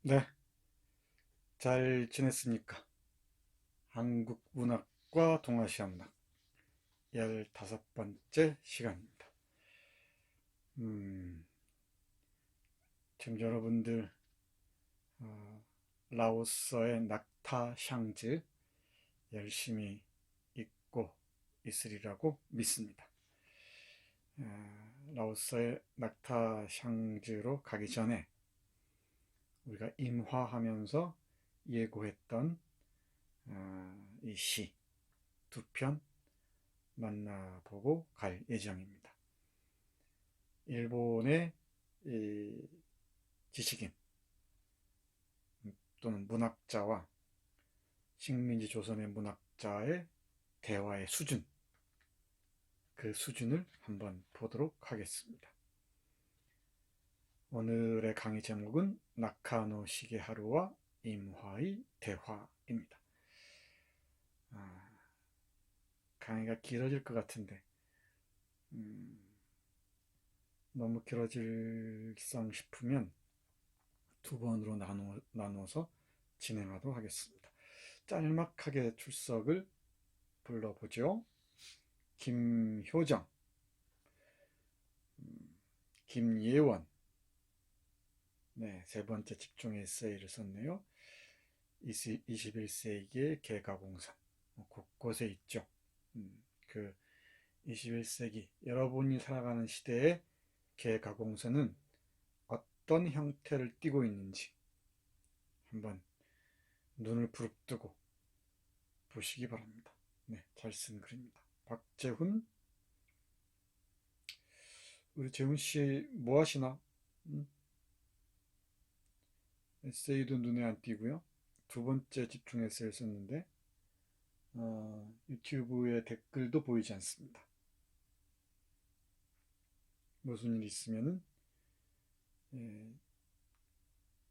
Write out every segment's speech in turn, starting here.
네, 잘 지냈습니까? 한국 문학과 동아시아 문학 15번째 시간입니다. 음, 지금 여러분들 어, 라오스의 낙타 샹즈 열심히 읽고 있으리라고 믿습니다. 라오스의 낙타 샹즈로 가기 전에 우리가 임화하면서 예고했던 이 시 두 편 만나보고 갈 예정입니다. 일본의 이 지식인 또는 문학자와 식민지 조선의 문학자의 대화의 수준, 그 수준을 한번 보도록 하겠습니다. 오늘의 강의 제목은 나카노 시게하루와 임화의 대화입니다. 강의가 길어질 것 같은데 너무 길어질성 싶으면 두 번으로 나누어서 진행하도록 하겠습니다. 짤막하게 출석을 불러보죠. 김효정, 김예원, 네, 세 번째 집중 에세이를 썼네요. 21세기의 개가공산, 곳곳에 있죠. 그 21세기 여러분이 살아가는 시대의 개가공산은 어떤 형태를 띠고 있는지 한번 눈을 부릅뜨고 보시기 바랍니다. 네, 잘 쓴 글입니다. 박재훈, 우리 재훈 씨 뭐 하시나? 에세이도 눈에 안 띄고요. 두 번째 집중 에세이를 썼는데 유튜브에 댓글도 보이지 않습니다. 무슨 일 있으면은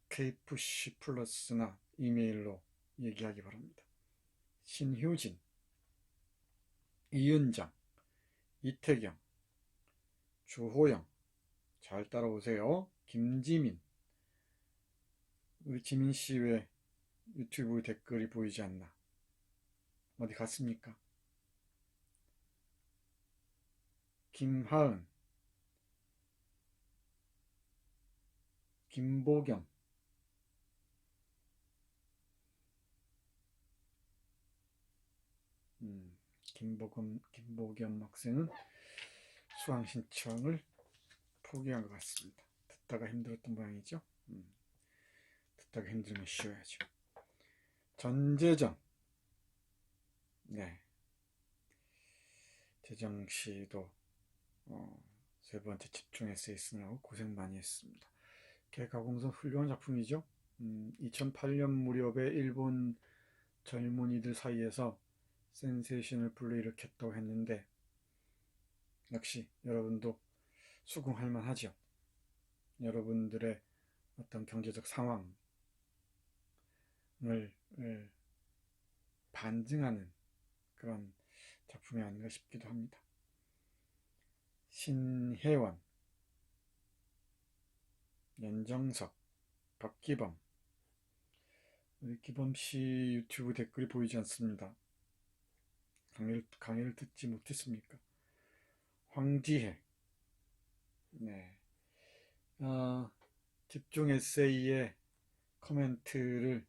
KFC 플러스나 이메일로 얘기하기 바랍니다. 신효진, 이은정, 이태경, 주호영, 잘 따라오세요. 김지민, 우리 지민 씨 왜 유튜브 댓글이 보이지 않나? 어디 갔습니까? 김하은, 김보경, 김보겸 학생은 수강 신청을 포기한 것 같습니다. 듣다가 힘들었던 모양이죠. 듣다가 힘들면 쉬어야죠. 전재정, 네, 재정 씨도 세 번째 집중 에세이 쓰느라고 고생 많이 했습니다. 개가공선 훌륭한 작품이죠. 2008년 무렵에 일본 젊은이들 사이에서 센세이션을 불러일으켰다고 했는데 역시 여러분도 수긍할 만하죠. 여러분들의 어떤 경제적 상황을 반증하는 그런 작품이 아닌가 싶기도 합니다. 신혜원, 연정석, 박기범, 우리 기범씨 유튜브 댓글이 보이지 않습니다. 강의를 듣지 못했습니까? 황지혜, 네, 집중 에세이의 코멘트를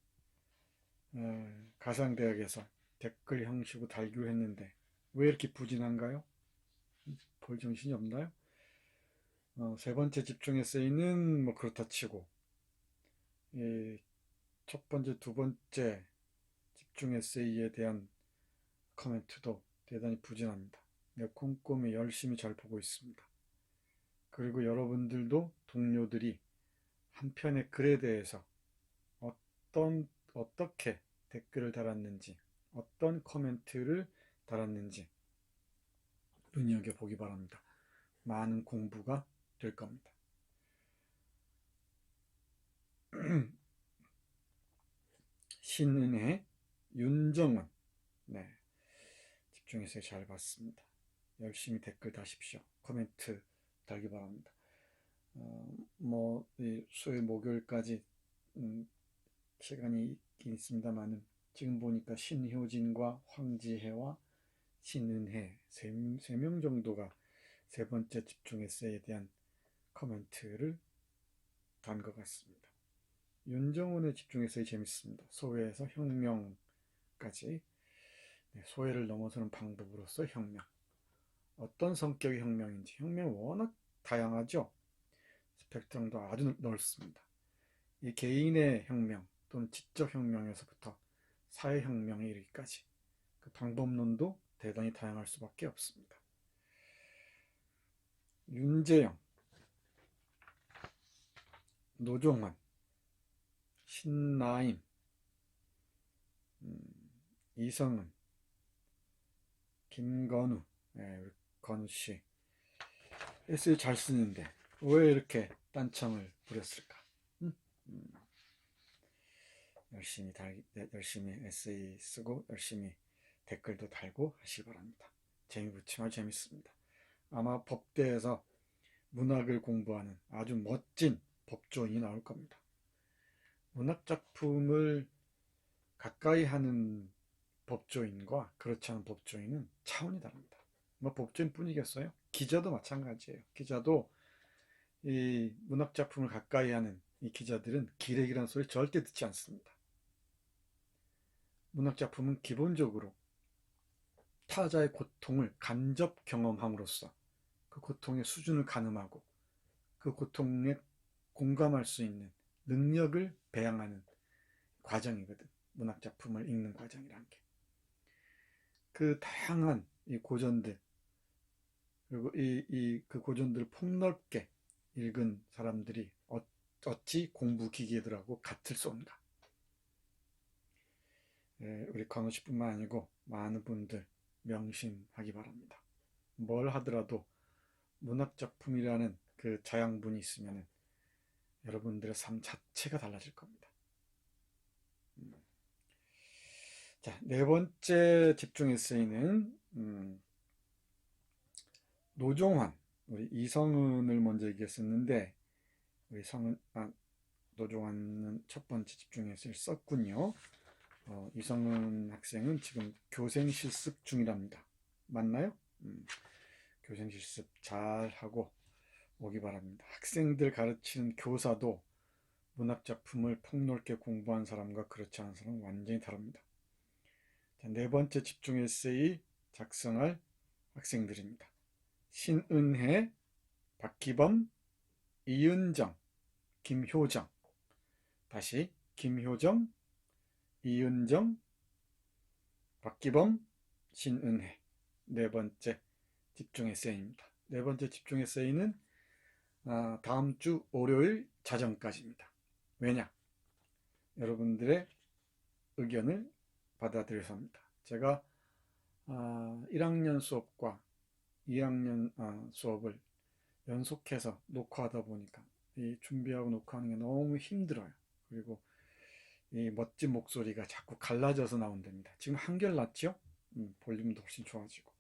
가상대학에서 댓글 형식으로 달기로 했는데 왜 이렇게 부진한가요? 볼 정신이 없나요? 세 번째 집중 에세이는 뭐 그렇다 치고 첫 번째, 두 번째 집중 에세이에 대한 코멘트도 대단히 부진합니다. 내가 꼼꼼히 열심히 잘 보고 있습니다. 그리고 여러분들도 동료들이 한 편의 글에 대해서 어떻게 댓글을 달았는지, 어떤 코멘트를 달았는지 눈여겨보기 바랍니다. 많은 공부가 될 겁니다. 신은혜, 윤정원, 네, 집중해서 잘 봤습니다. 열심히 댓글 다십시오. 코멘트 달기 바랍니다. 수요일 목요일까지 시간이 있긴 있습니다만은 지금 보니까 신효진과 황지혜와 신은혜 세 명 정도가 세 번째 집중 에세이에 대한 코멘트를 단 것 같습니다. 윤정훈의 집중 에세이 재밌습니다. 소외에서 혁명까지. 네, 소외를 넘어서는 방법으로서 혁명. 어떤 성격의 혁명인지. 혁명 워낙 다양하죠. 스펙트럼도 아주 넓습니다. 이 개인의 혁명 또는 지적 혁명에서부터 사회혁명에 이르기까지 그 방법론도 대단히 다양할 수밖에 없습니다. 윤재영, 노종환, 신나임, 이성은, 김건우, 우리 건우씨 에세이 잘 쓰는데 왜 이렇게 딴청을 부렸을까? 열심히 에세이 쓰고 열심히 댓글도 달고 하시기 바랍니다. 재미붙지만 재밌습니다. 아마 법대에서 문학을 공부하는 아주 멋진 법조인이 나올 겁니다. 문학작품을 가까이 하는 법조인과 그렇지 않은 법조인은 차원이 다릅니다. 뭐 법조인 뿐이겠어요? 기자도 마찬가지예요. 기자도 이 문학작품을 가까이 하는 이 기자들은 기레기라는 소리 절대 듣지 않습니다. 문학작품은 기본적으로 타자의 고통을 간접 경험함으로써 그 고통의 수준을 가늠하고 그 고통에 공감할 수 있는 능력을 배양하는 과정이거든. 문학작품을 읽는 과정이란 게. 그 다양한 이 고전들, 그리고 그 고전들을 폭넓게 읽은 사람들이 어찌 공부 기계들하고 같을 수 없는가. 우리 건우씨뿐만 아니고 많은 분들 명심하기 바랍니다. 뭘 하더라도 문학작품이라는 그 자양분이 있으면 여러분들의 삶 자체가 달라질 겁니다. 자, 네 번째 집중 에세이는 노종환, 우리 이성은을 먼저 얘기했었는데 우리 노종환은 첫 번째 집중 에세이를 썼군요. 이성은 학생은 지금 교생 실습 중이랍니다. 맞나요? 교생 실습 잘 하고 오기 바랍니다. 학생들 가르치는 교사도 문학작품을 폭넓게 공부한 사람과 그렇지 않은 사람은 완전히 다릅니다. 자, 네 번째 집중 에세이 작성할 학생들입니다. 신은혜, 박기범, 이은정, 김효정. 다시 김효정, 이은정, 박기범, 신은혜. 네 번째 집중 에세이입니다. 네 번째 집중 에세이는 다음 주 월요일 자정까지입니다. 왜냐? 여러분들의 의견을 받아들여서 합니다. 제가 1학년 수업과 2학년 수업을 연속해서 녹화하다 보니까 이 준비하고 녹화하는 게 너무 힘들어요. 그리고 이 멋진 목소리가 자꾸 갈라져서 나온답니다. 지금 한결 낫죠? 볼륨도 훨씬 좋아지고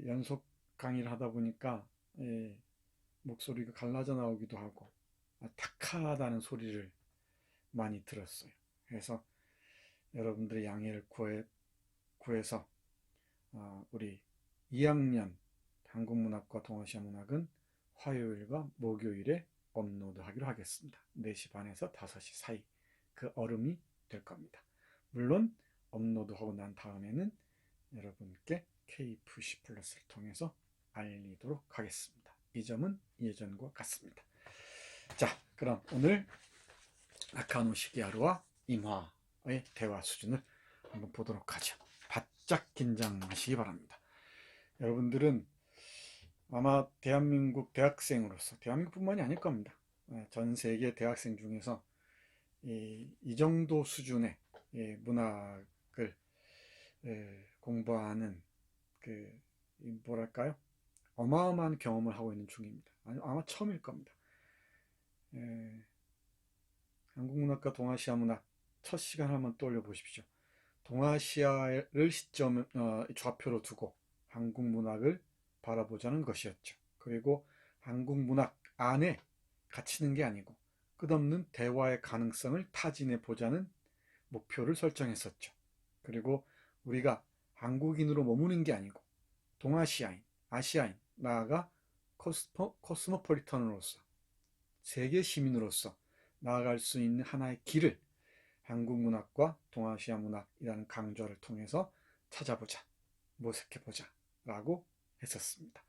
연속 강의를 하다 보니까 목소리가 갈라져 나오기도 하고 탁하다는 소리를 많이 들었어요. 그래서 여러분들의 양해를 구해서 우리 2학년 한국문학과 동아시아문학은 화요일과 목요일에 업로드하기로 하겠습니다. 4시 반에서 5시 사이 그 얼음이 될 겁니다. 물론 업로드하고 난 다음에는 여러분께 K-푸시 플러스를 통해서 알리도록 하겠습니다. 이 점은 예전과 같습니다. 자, 그럼 오늘 아카노 시기하루와 임화의 대화 수준을 한번 보도록 하죠. 바짝 긴장하시기 바랍니다. 여러분들은 아마 대한민국 대학생으로서, 대한민국뿐만이 아닐 겁니다. 전 세계 대학생 중에서 이 정도 수준의 문학을 공부하는 뭐랄까요? 어마어마한 경험을 하고 있는 중입니다. 아마 처음일 겁니다. 한국문학과 동아시아문학 첫 시간 한번 떠올려 보십시오. 동아시아를 좌표로 두고 한국문학을 바라보자는 것이었죠. 그리고 한국문학 안에 갇히는 게 아니고 끝없는 대화의 가능성을 타진해 보자는 목표를 설정했었죠. 그리고 우리가 한국인으로 머무는 게 아니고 동아시아인, 아시아인, 나아가 코스모폴리턴으로서 세계 시민으로서 나아갈 수 있는 하나의 길을 한국 문학과 동아시아 문학이라는 강좌를 통해서 찾아보자, 모색해보자 라고 했었습니다.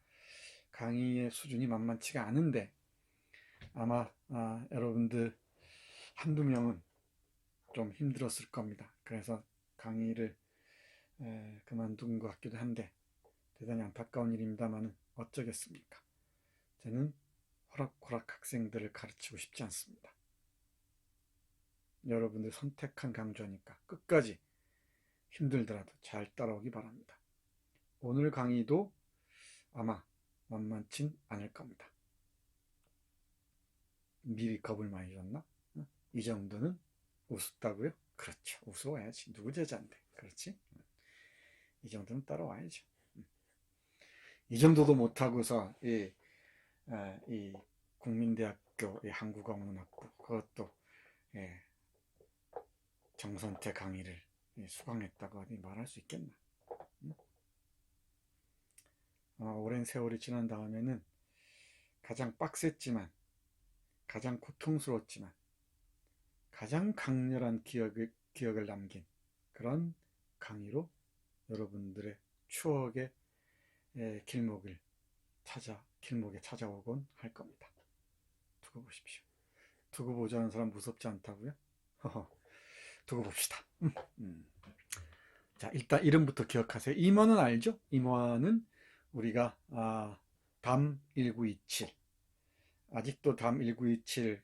강의의 수준이 만만치가 않은데 아마 여러분들 한두 명은 좀 힘들었을 겁니다. 그래서 강의를 그만둔 것 같기도 한데 대단히 안타까운 일입니다만 어쩌겠습니까? 저는 호락호락 학생들을 가르치고 싶지 않습니다. 여러분들 선택한 강좌니까 끝까지 힘들더라도 잘 따라오기 바랍니다. 오늘 강의도 아마 만만치 않을 겁니다. 미리 겁을 많이 줬나? 이 정도는 우습다고요? 그렇죠. 우스워야지. 누구 제자인데. 그렇지? 이 정도는 따라와야죠. 이 정도도 못하고서 이 국민대학교 한국어문학부 그것도 정선태 강의를 수강했다고 어디 말할 수 있겠나? 오랜 세월이 지난 다음에는 가장 빡셌지만 가장 고통스러웠지만 가장 강렬한 기억을 남긴 그런 강의로 여러분들의 추억의 길목에 찾아오곤 할 겁니다. 두고 보십시오. 두고 보자는 사람 무섭지 않다고요? 두고 봅시다. 자, 일단 이름부터 기억하세요. 임원은 알죠? 임원은 우리가 담 1927 아직도 담 1927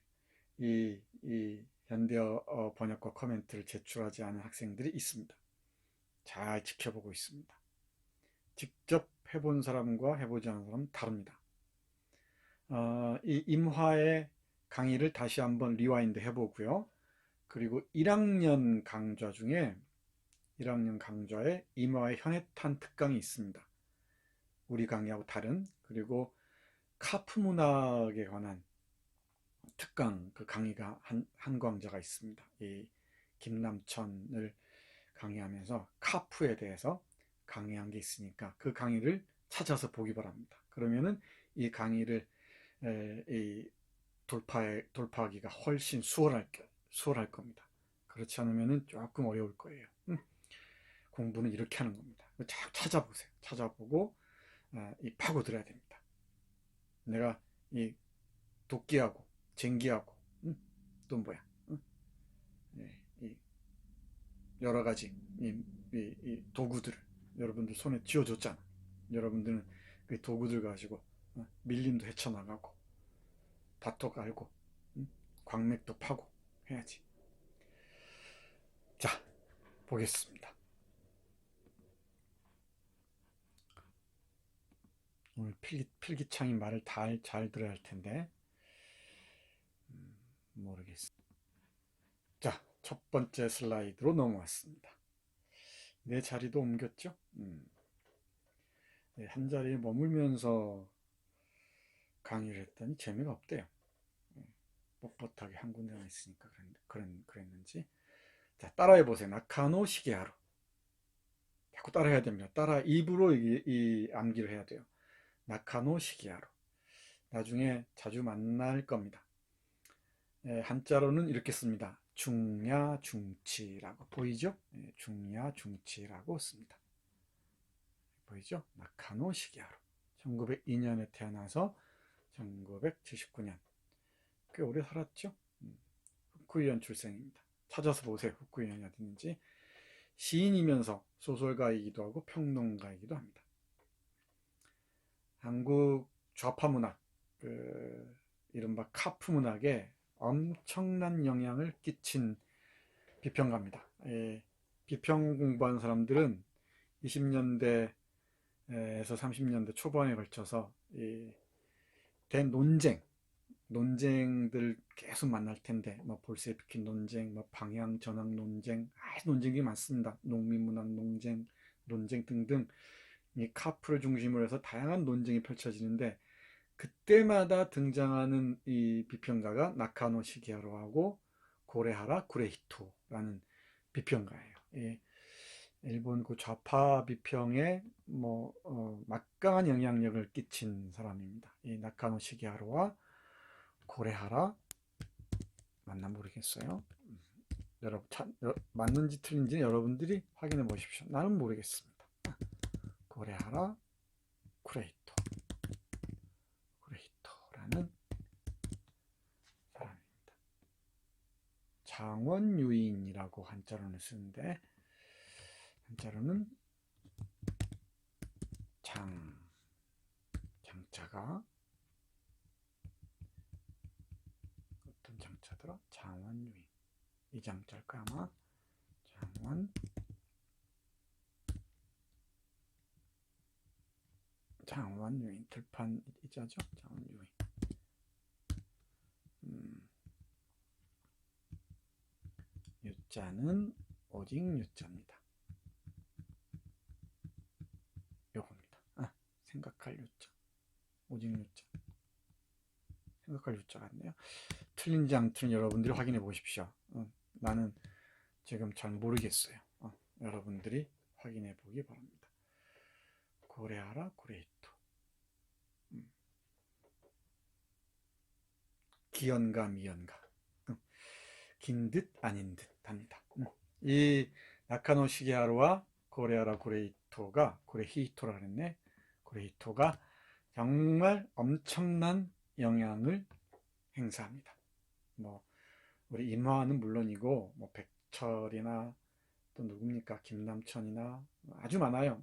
이 현대어 번역과 코멘트를 제출하지 않은 학생들이 있습니다. 잘 지켜보고 있습니다. 직접 해본 사람과 해보지 않은 사람은 다릅니다. 이 임화의 강의를 다시 한번 리와인드 해보고요. 그리고 1학년 강좌 중에 1학년 강좌에 임화의 현해탄 특강이 있습니다. 우리 강의하고 다른. 그리고 카프 문학에 관한 특강 그 강의가 한 강좌가 있습니다. 이 김남천을 강의하면서 카프에 대해서 강의한 게 있으니까 그 강의를 찾아서 보기 바랍니다. 그러면은 이 강의를 돌파하기가 훨씬 수월할 겁니다. 그렇지 않으면은 조금 어려울 거예요. 공부는 이렇게 하는 겁니다. 잘 찾아보세요. 찾아보고 파고들어야 됩니다. 내가 이 도끼하고 쟁기하고 또 뭐야 이 여러 가지 이 도구들을 여러분들 손에 쥐어줬잖아. 여러분들은 그 도구들 가지고 밀림도 헤쳐나가고 밭도 갈고 광맥도 파고 해야지. 자, 보겠습니다. 오늘 필기창이 말을 잘 들어야 할 텐데 모르겠어. 자, 첫 번째 슬라이드로 넘어왔습니다. 내 자리도 옮겼죠? 한 자리에 머물면서 강의를 했더니 재미가 없대요. 뻣뻣하게 한 군데만 있으니까 그랬는지. 자, 따라해 보세요. 나카노 시게하루. 자꾸 따라해야 됩니다. 입으로 이 암기를 해야 돼요. 나카노 시게하루. 나중에 자주 만날 겁니다. 한자로는 이렇게 씁니다. 중야 중치라고 보이죠? 중야 중치라고 씁니다. 보이죠? 나카노 시게하루. 1902년에 태어나서 1979년. 꽤 오래 살았죠? 후쿠이현 출생입니다. 찾아서 보세요. 후쿠이현이 어디 있는지. 시인이면서 소설가이기도 하고 평론가이기도 합니다. 한국 좌파 문학, 이른바 카프 문학에 엄청난 영향을 끼친 비평가입니다. 비평 공부한 사람들은 20년대에서 30년대 초반에 걸쳐서 논쟁들 계속 만날 텐데, 뭐 볼셰비키 논쟁, 뭐 방향 전환 논쟁, 논쟁이 많습니다. 농민문학 논쟁 등등 이 카프를 중심으로 해서 다양한 논쟁이 펼쳐지는데 그때마다 등장하는 이 비평가가 나카노 시게하루하고 고레하라 구레히토라는 비평가예요. 예, 일본 그 좌파 비평에 막강한 영향력을 끼친 사람입니다. 이 나카노 시게하루와 고레하라 맞나 모르겠어요. 여러분 맞는지 틀린지 여러분들이 확인해 보십시오. 나는 모르겠습니다. 고레하라 구레히토라는 사람입니다. 장원유인이라고 한자로는 쓰는데 한자로는 장자가 어떤 장자더라? 장원유인 이 장자일까 아마 장원유인 들판 이자죠? 장원유인 유자는 오직 유자입니다. 요겁니다. 생각할 유자 오직 유자 생각할 유자 같네요. 틀린지 안 틀린 여러분들이 확인해 보십시오. 나는 지금 잘 모르겠어요. 여러분들이 확인해 보기 바랍니다. 고레하라 구레히토 기연가 미연가 긴 듯 아닌 듯 합니다. 이 나카노 시게하루와 고레하라 구레히토라 그랬네. 구레히토가 정말 엄청난 영향을 행사합니다. 우리 인화는 물론이고 백철이나 또 누굽니까 김남천이나 아주 많아요.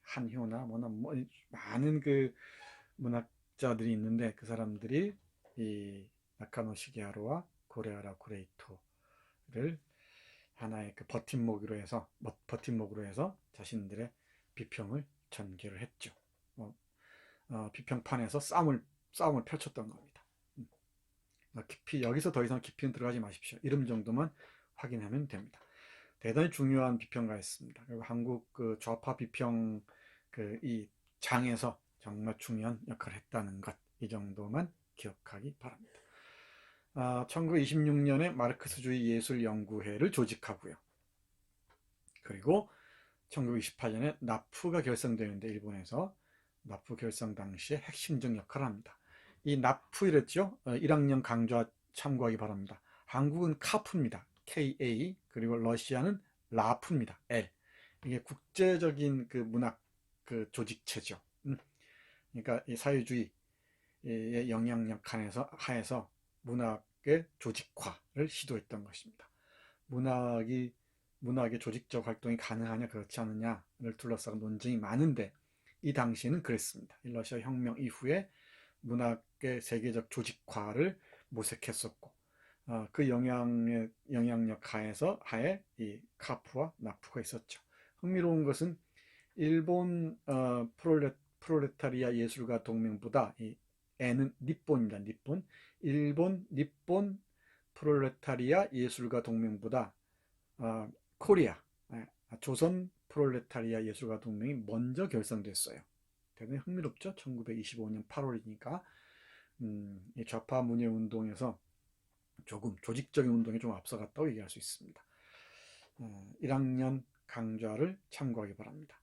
한효나 많은 그 문학자들이 있는데 그 사람들이 이 나카노 시게하루와 고레하라 구레히토를 하나의 그 버팀목으로 해서 자신들의 비평을 전개를 했죠. 비평판에서 싸움을 펼쳤던 겁니다. 깊이 여기서 더 이상 깊이는 들어가지 마십시오. 이름 정도만 확인하면 됩니다. 대단히 중요한 비평가였습니다. 그리고 한국 그 좌파 비평 이 장에서 정말 중요한 역할을 했다는 것, 이 정도만 기억하기 바랍니다. 1926년에 마르크스주의 예술연구회를 조직하고요. 그리고 1928년에 나프가 결성되는데 일본에서 나프 결성 당시에 핵심적 역할을 합니다. 이 나프 이랬죠? 1학년 강좌 참고하기 바랍니다. 한국은 카프입니다. KA 그리고 러시아는 라프입니다. L. 이게 국제적인 그 문학 그 조직체죠. 그러니까 이 사회주의의 영향력 하에서 문학의 조직화를 시도했던 것입니다. 문학의 조직적 활동이 가능하냐 그렇지 않느냐를 둘러싸고 논쟁이 많은데 이 당시에는 그랬습니다. 러시아 혁명 이후에 문학의 세계적 조직화를 모색했었고 그 영향력 하에 이 카프와 나프가 있었죠. 흥미로운 것은 일본 프롤레타리아 예술가 동맹보다 이 N은 니폰입니다. 일본 니폰 프롤레타리아 예술가 동맹보다 코리아 조선 프롤레타리아 예술가 동맹이 먼저 결성됐어요. 대단히 흥미롭죠. 1925년 8월이니까 이 좌파 문예 운동에서 조금 조직적인 운동에 좀 앞서갔다고 얘기할 수 있습니다. 1학년 강좌를 참고하기 바랍니다.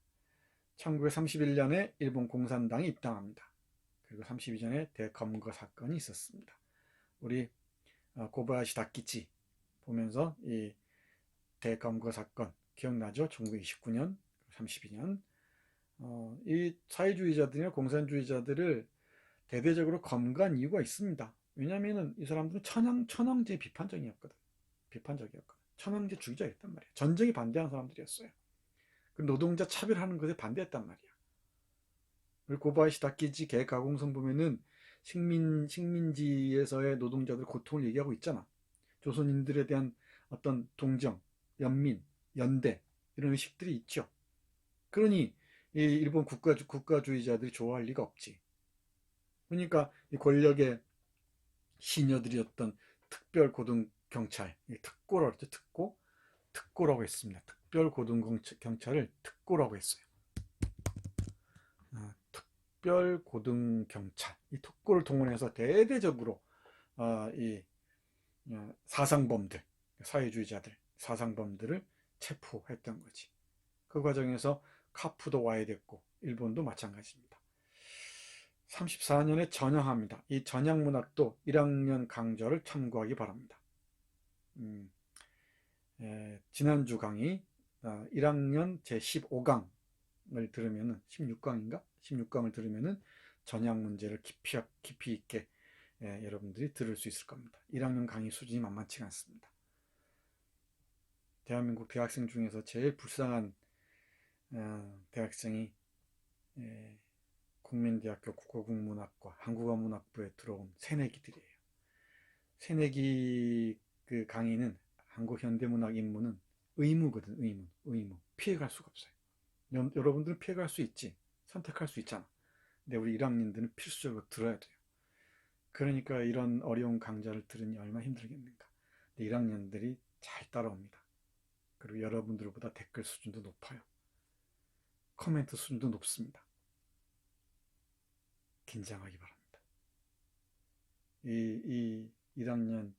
1931년에 일본 공산당이 입당합니다. 그리고 32년에 대검거 사건이 있었습니다. 우리 고바야시 다키치 보면서 이 대검거 사건 기억나죠? 1929년, 32년 이 사회주의자들이나 공산주의자들을 대대적으로 검거한 이유가 있습니다. 왜냐하면 이 사람들은 천황제 비판적이었거든. 천황제 주의자였단 말이야. 전쟁에 반대하는 사람들이었어요. 그 노동자 차별하는 것에 반대했단 말이야. 우리 고바야시 다키치 개가공성 보면은 식민지에서의 노동자들 고통을 얘기하고 있잖아. 조선인들에 대한 어떤 동정, 연민, 연대 이런 의식들이 있죠. 그러니 이 일본 국가주의자들이 좋아할 리가 없지. 그러니까 이 권력의 시녀들이었던 특별고등경찰, 특고라고 했죠. 특고라고 했습니다. 특별고등경찰을 특고라고 했어요. 특별고등경찰, 이 특고를 동원해서 대대적으로 이 사상범들, 사회주의자들, 사상범들을 체포했던 거지. 그 과정에서 카푸도 와야 됐고 일본도 마찬가지입니다. 34년에 전향합니다. 이 전향문학도 1학년 강좌를 참고하기 바랍니다. 지난주 강의 1학년 제15강을 들으면은 16강인가? 16강을 들으면은 전향 문제를 깊이 있게 여러분들이 들을 수 있을 겁니다. 1학년 강의 수준이 만만치가 않습니다. 대한민국 대학생 중에서 제일 불쌍한 대학생이 국민대학교 국어국문학과 한국어문학부에 들어온 새내기들이에요. 새내기 그 강의는 한국현대문학 입문은 의무거든. 의무. 피해갈 수가 없어요. 여러분들은 피해갈 수 있지. 선택할 수 있잖아. 근데 우리 1학년들은 필수적으로 들어야 돼요. 그러니까 이런 어려운 강좌를 들으니 얼마나 힘들겠는가. 근데 1학년들이 잘 따라옵니다. 그리고 여러분들보다 댓글 수준도 높아요. 코멘트 수준도 높습니다. 긴장하기 바랍니다. 이 1학년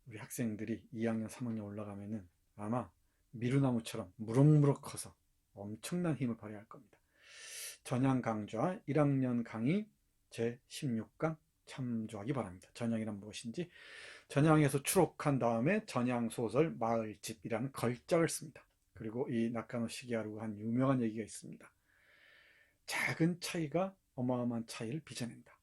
우리 학생들이 2학년, 3학년 올라가면은 아마 미루나무처럼 무럭무럭 커서 엄청난 힘을 발휘할 겁니다. 전향 강좌 1학년 강의 제16강 참조하기 바랍니다. 전향이란 무엇인지, 전향에서 추록한 다음에 전향소설 마을집이라는 걸작을 씁니다. 그리고 이 나카노 시게하루가 한 유명한 얘기가 있습니다. 작은 차이가 어마어마한 차이를 빚어낸다.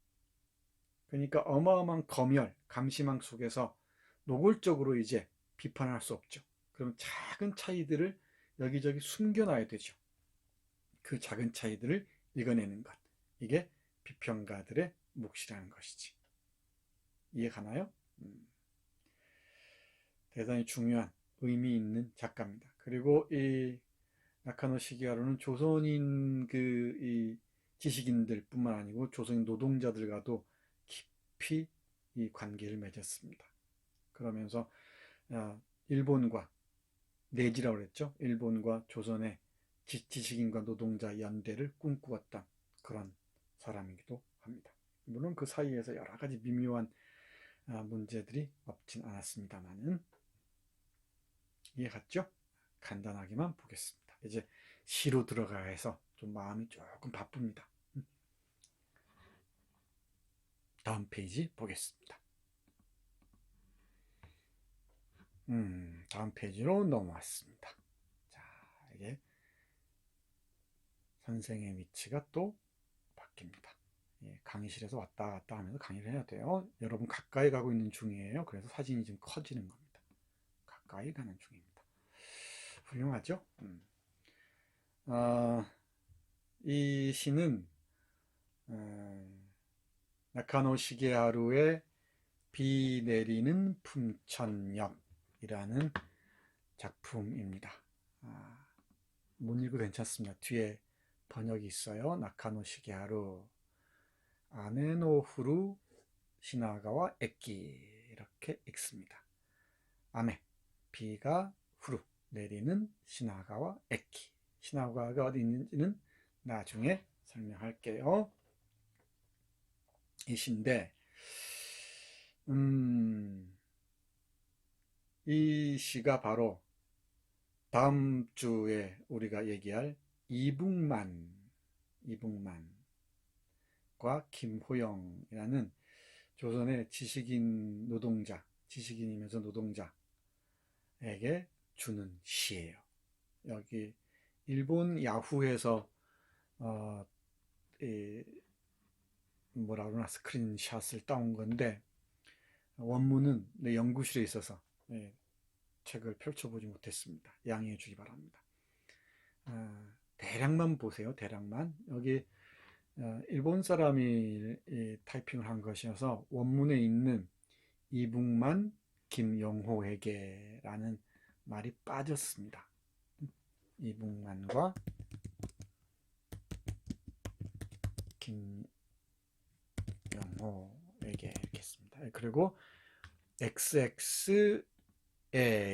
그러니까 어마어마한 검열, 감시망 속에서 노골적으로 이제 비판할 수 없죠. 그럼 작은 차이들을 여기저기 숨겨놔야 되죠. 그 작은 차이들을 읽어내는 것, 이게 비평가들의 몫이라는 것이지. 이해 가나요? 대단히 중요한 의미 있는 작가입니다. 그리고 이 나카노 시게하루는 조선인 이 지식인들 뿐만 아니고 조선인 노동자들과도 깊이 이 관계를 맺었습니다. 그러면서 일본과 내지라고 그랬죠. 일본과 조선의 지식인과 노동자 연대를 꿈꾸었던 그런 사람이기도 합니다. 물론 그 사이에서 여러 가지 미묘한 문제들이 없진 않았습니다만은 이해 갔죠? 간단하게만 보겠습니다. 이제 시로 들어가야 해서 좀 마음이 조금 바쁩니다. 다음 페이지 보겠습니다. 다음 페이지로 넘어왔습니다. 자, 이게 선생의 위치가 또 바뀝니다. 예, 강의실에서 왔다 갔다 하면서 강의를 해야 돼요. 여러분 가까이 가고 있는 중이에요. 그래서 사진이 좀 커지는 겁니다. 가까이 가는 중입니다. 훌륭하죠? 이 시는 나카노 시게하루의 비 내리는 품천역이라는 작품입니다. 못 읽어도 괜찮습니다. 뒤에 번역이 있어요. 나카노 시게하루 아메노후루 시나가와 에끼 이렇게 읽습니다. 아메, 비가 후루 내리는 시나가와 에끼. 시나가가 어디 있는지는 나중에 설명할게요. 이 시인데 이 시가 바로 다음 주에 우리가 얘기할 이북만과 김호영이라는 조선의 지식인 노동자, 지식인이면서 노동자에게 주는 시예요. 여기 일본 야후에서 뭐라 그러나 스크린샷을 따온 건데 원문은 내 연구실에 있어서 책을 펼쳐보지 못했습니다. 양해해 주기 바랍니다. 대략만 보세요. 대략만. 여기 일본 사람이 타이핑을 한 것이어서 원문에 있는 이북만 김영호에게라는 말이 빠졌습니다. 이북만과 김영호에게 이렇게 했습니다. 그리고 XX에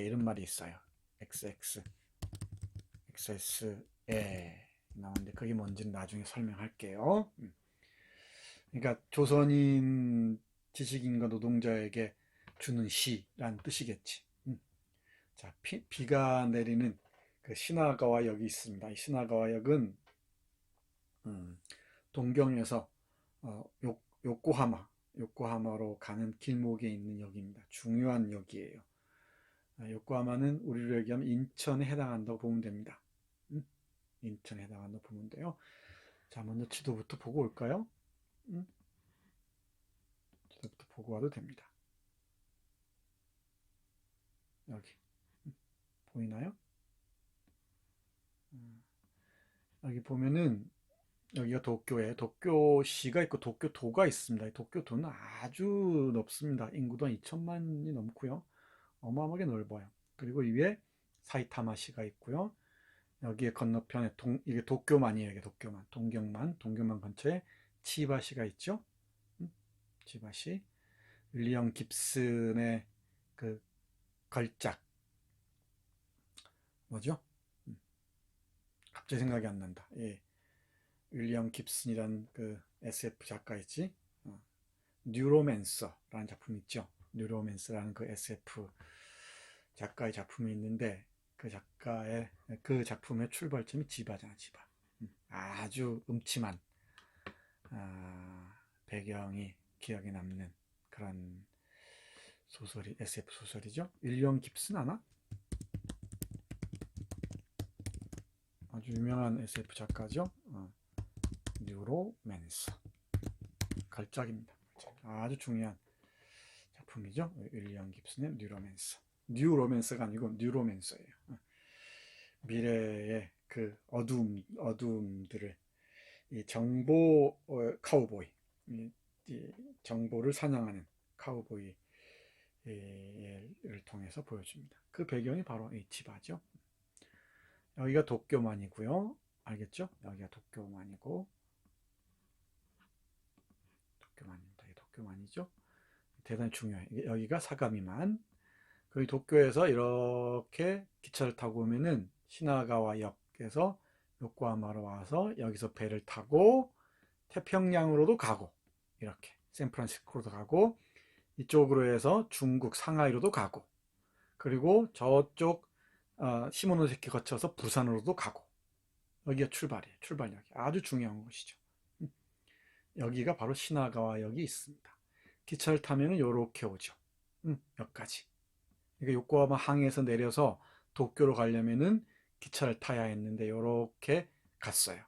이런 말이 있어요. XX에 나오는데 그게 뭔지는 나중에 설명할게요. 그러니까 조선인 지식인과 노동자에게 주는 시란 뜻이겠지. 자, 비가 내리는 그 시나가와역이 있습니다. 이 시나가와역은 동경에서 요코하마로 가는 길목에 있는 역입니다. 중요한 역이에요. 요코하마는 우리로 얘기하면 인천에 해당한다고 보면 됩니다. 인천에 해당한다고 보면 돼요. 자, 먼저 지도부터 보고 올까요? 지도부터 보고 와도 됩니다. 여기 보이나요? 여기 보면은 여기가 도쿄에 도쿄시가 있고 도쿄도가 있습니다. 도쿄도는 아주 넓습니다. 인구도 한 2천만이 넘고요. 어마어마하게 넓어요. 그리고 이 위에 사이타마시가 있고요. 여기에 건너편에 이게 도쿄만이에요. 이게 도쿄만. 동경만 근처에 치바시가 있죠. 치바시. 윌리엄 깁슨의 그 걸작 뭐죠? 갑자기 생각이 안 난다. 예. 윌리엄 깁슨이란 그 SF 작가 있지. 뉴로맨서라는 작품이 있죠. 뉴로맨서라는 그 SF 작가의 작품이 있는데 그 작품의 출발점이 지바잖아, 지바. 아주 음침한 배경이 기억에 남는 그런 SF 소설이죠. 윌리엄 깁슨 아나? 아주 유명한 SF 작가죠. 뉴로맨서 걸작입니다. 아주 중요한 작품이죠. 윌리엄 깁슨의 뉴로맨서가 아니고 뉴로맨서예요. 미래의 그 어두움들을 이 정보 카우보이, 이 정보를 사냥하는 카우보이를 통해서 보여줍니다. 그 배경이 바로 이 치바죠. 여기가 도쿄만이고요. 알겠죠? 여기가 도쿄만이고 도쿄만입니다. 도쿄만이죠. 대단히 중요해요. 여기가 사가미만. 그 도쿄에서 이렇게 기차를 타고 오면은 시나가와역에서 요코하마로 와서 여기서 배를 타고 태평양으로도 가고 이렇게 샌프란시스코로도 가고 이쪽으로 해서 중국 상하이로도 가고 그리고 저쪽 시모노세키 거쳐서 부산으로도 가고 여기가 출발이에요. 출발역이 아주 중요한 곳이죠. 여기가 바로 시나가와역이 있습니다. 기차를 타면 이렇게 오죠. 여기까지. 그러니까 요코하마 항에서 내려서 도쿄로 가려면은 기차를 타야 했는데 이렇게 갔어요.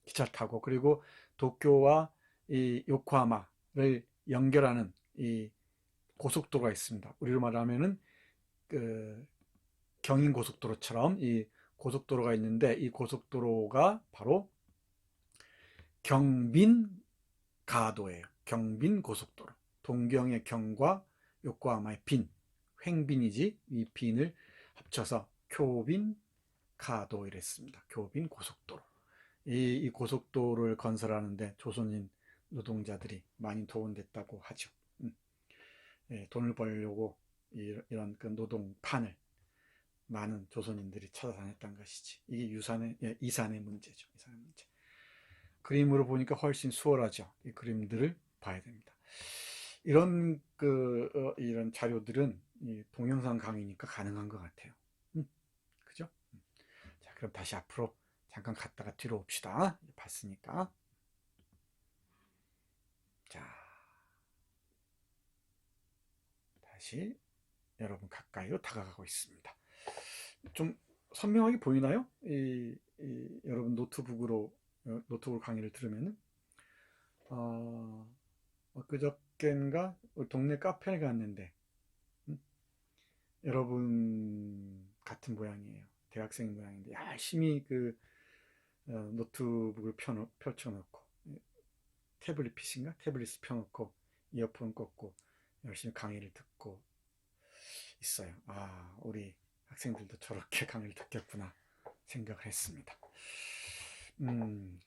기차를 타고 그리고 도쿄와 이 요코하마를 연결하는 이 고속도로가 있습니다. 우리로 말하면은 그 경인 고속도로처럼 이 고속도로가 있는데 이 고속도로가 바로 경빈 가도예요. 경빈 고속도로. 동경의 경과 요코하마의 빈, 횡빈이지 이 빈을 합쳐서 교빈 가도 이랬습니다. 교빈 고속도로. 이 고속도로를 건설하는데 조선인 노동자들이 많이 도움됐다고 하죠. 예, 돈을 벌려고 이런 그 노동판을 많은 조선인들이 찾아다녔던 것이지. 이게 이산의 문제죠. 이산의 문제. 그림으로 보니까 훨씬 수월하죠. 이 그림들을 봐야 됩니다. 이런 자료들은 동영상 강의니까 가능한 것 같아요. 그죠? 자, 그럼 다시 앞으로 잠깐 갔다가 뒤로 옵시다. 봤으니까. 자, 다시 여러분 가까이로 다가가고 있습니다. 좀 선명하게 보이나요? 여러분 노트북 강의를 들으면은 그저께인가 동네 카페를 갔는데 여러분 같은 모양이에요. 대학생 모양인데 열심히 그 노트북을 펼쳐놓고 태블릿 PC인가? 태블릿을 펴놓고 이어폰 꽂고 열심히 강의를 듣고 있어요. 우리 학생들도 저렇게 강의를 듣겠구나 생각을 했습니다.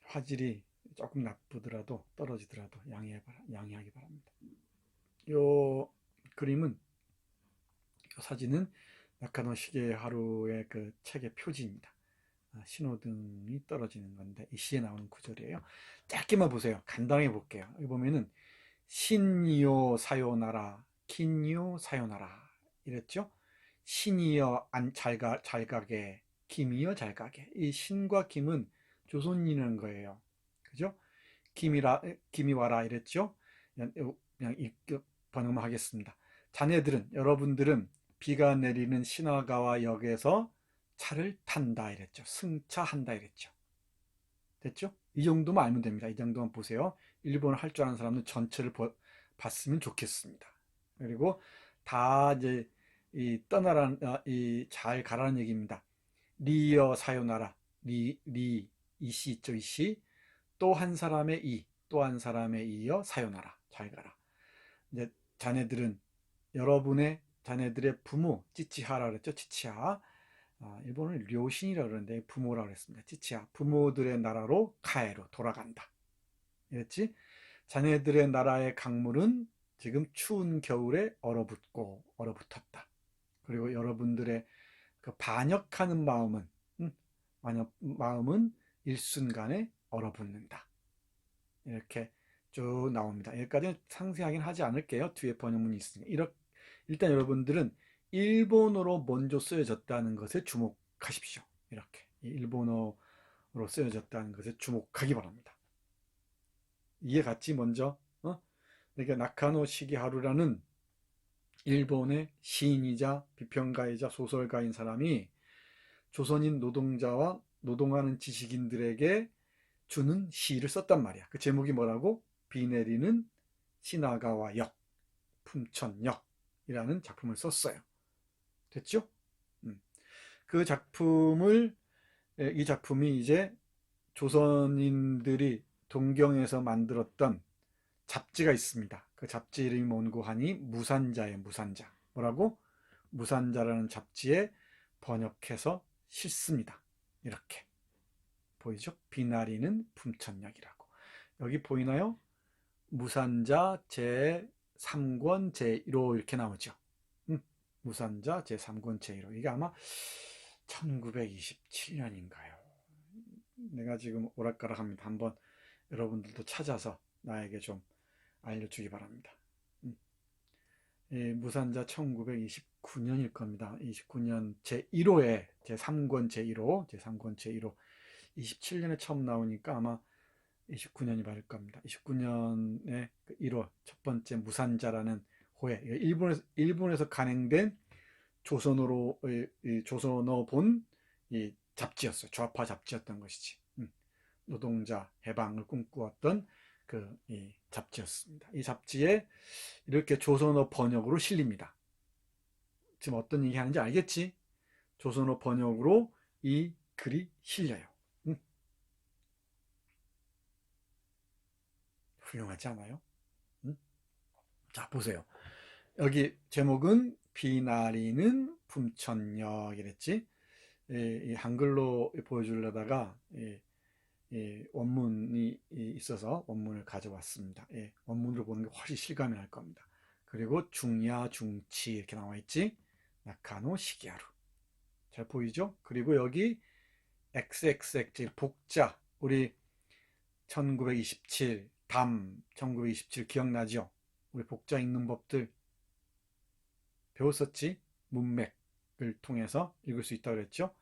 화질이 조금 나쁘더라도 떨어지더라도 양해하기 바랍니다. 요 그림은 요 사진은 나카노 시게 하루의 그 책의 표지입니다. 신호등이 떨어지는 건데 이 시에 나오는 구절이에요. 짧게만 보세요. 간단하게 볼게요. 여기 보면은 신이요 사요나라 긴요 사요나라 이랬죠. 신이여 잘가게 김이여 잘가게. 이 신과 김은 조선인인 거예요. 그죠? 김이 와라 이랬죠. 그냥 번역만 하겠습니다. 자네들은 여러분들은 비가 내리는 시나가와 역에서 차를 탄다 이랬죠. 승차한다 이랬죠. 됐죠? 이 정도만 알면 됩니다. 이 정도만 보세요. 일본어 할 줄 아는 사람은 전체를 봤으면 좋겠습니다. 그리고 다 이제 잘 가라는 얘기입니다. 리여 사요나라. 이씨 있죠, 이씨. 또 한 사람의 또 한 사람의 이여 사요나라. 잘 가라. 이제 자네들의 부모, 찌치하라 그랬죠, 찌치하. 일본은 료신이라 그러는데 부모라 그랬습니다. 찌치하. 부모들의 나라로 카에로 돌아간다. 이랬지? 자네들의 나라의 강물은 지금 추운 겨울에 얼어붙었다. 그리고 여러분들의 그 반역하는 마음은 일순간에 얼어붙는다. 이렇게 쭉 나옵니다. 여기까지는 상세하긴 하지 않을게요. 뒤에 번역문이 있으니까. 일단 여러분들은 일본어로 먼저 쓰여졌다는 것에 주목하십시오. 이렇게 일본어로 쓰여졌다는 것에 주목하기 바랍니다. 이해 갔지 먼저? 그러니까 나카노 시기하루라는 일본의 시인이자 비평가이자 소설가인 사람이 조선인 노동자와 노동하는 지식인들에게 주는 시를 썼단 말이야. 그 제목이 뭐라고? 비 내리는 시나가와 역, 품천역이라는 작품을 썼어요. 됐죠? 그 이 작품이 이제 조선인들이 동경에서 만들었던 잡지가 있습니다. 그 잡지 이름이 뭔고 하니 무산자예요. 무산자. 뭐라고? 무산자라는 잡지에 번역해서 실습니다. 이렇게. 보이죠? 비나리는 품천역이라고. 여기 보이나요? 무산자 제3권 제1호 이렇게 나오죠. 무산자 제3권 제1호. 이게 아마 1927년인가요? 내가 지금 오락가락합니다. 한번 여러분들도 찾아서 나에게 좀 알려주기 바랍니다. 무산자 1929년일 겁니다. 29년 제1호에 제3권 제1호, 제3권 제1호 27년에 처음 나오니까 아마 29년이 맞을 겁니다. 29년에 1호 첫 번째 무산자라는 호에 일본에서 간행된 조선어 본 이 잡지였어요. 좌파 잡지였던 것이지. 노동자 해방을 꿈꾸었던 이 잡지였습니다. 이 잡지에 이렇게 조선어 번역으로 실립니다. 지금 어떤 얘기 하는지 알겠지? 조선어 번역으로 이 글이 실려요. 훌륭하지 않아요? 자, 보세요. 여기 제목은 비나리는 품천역이랬지. 이 한글로 보여주려다가 원문이 있어서 원문을 가져왔습니다. 원문으로 보는 게 훨씬 실감이 날 겁니다. 그리고 중야 중치 이렇게 나와 있지. 나카노 시기하루. 잘 보이죠? 그리고 여기 XXX 복자 우리 1927 1927 기억나죠? 우리 복자 읽는 법들 배웠었지? 문맥을 통해서 읽을 수 있다고 그랬죠?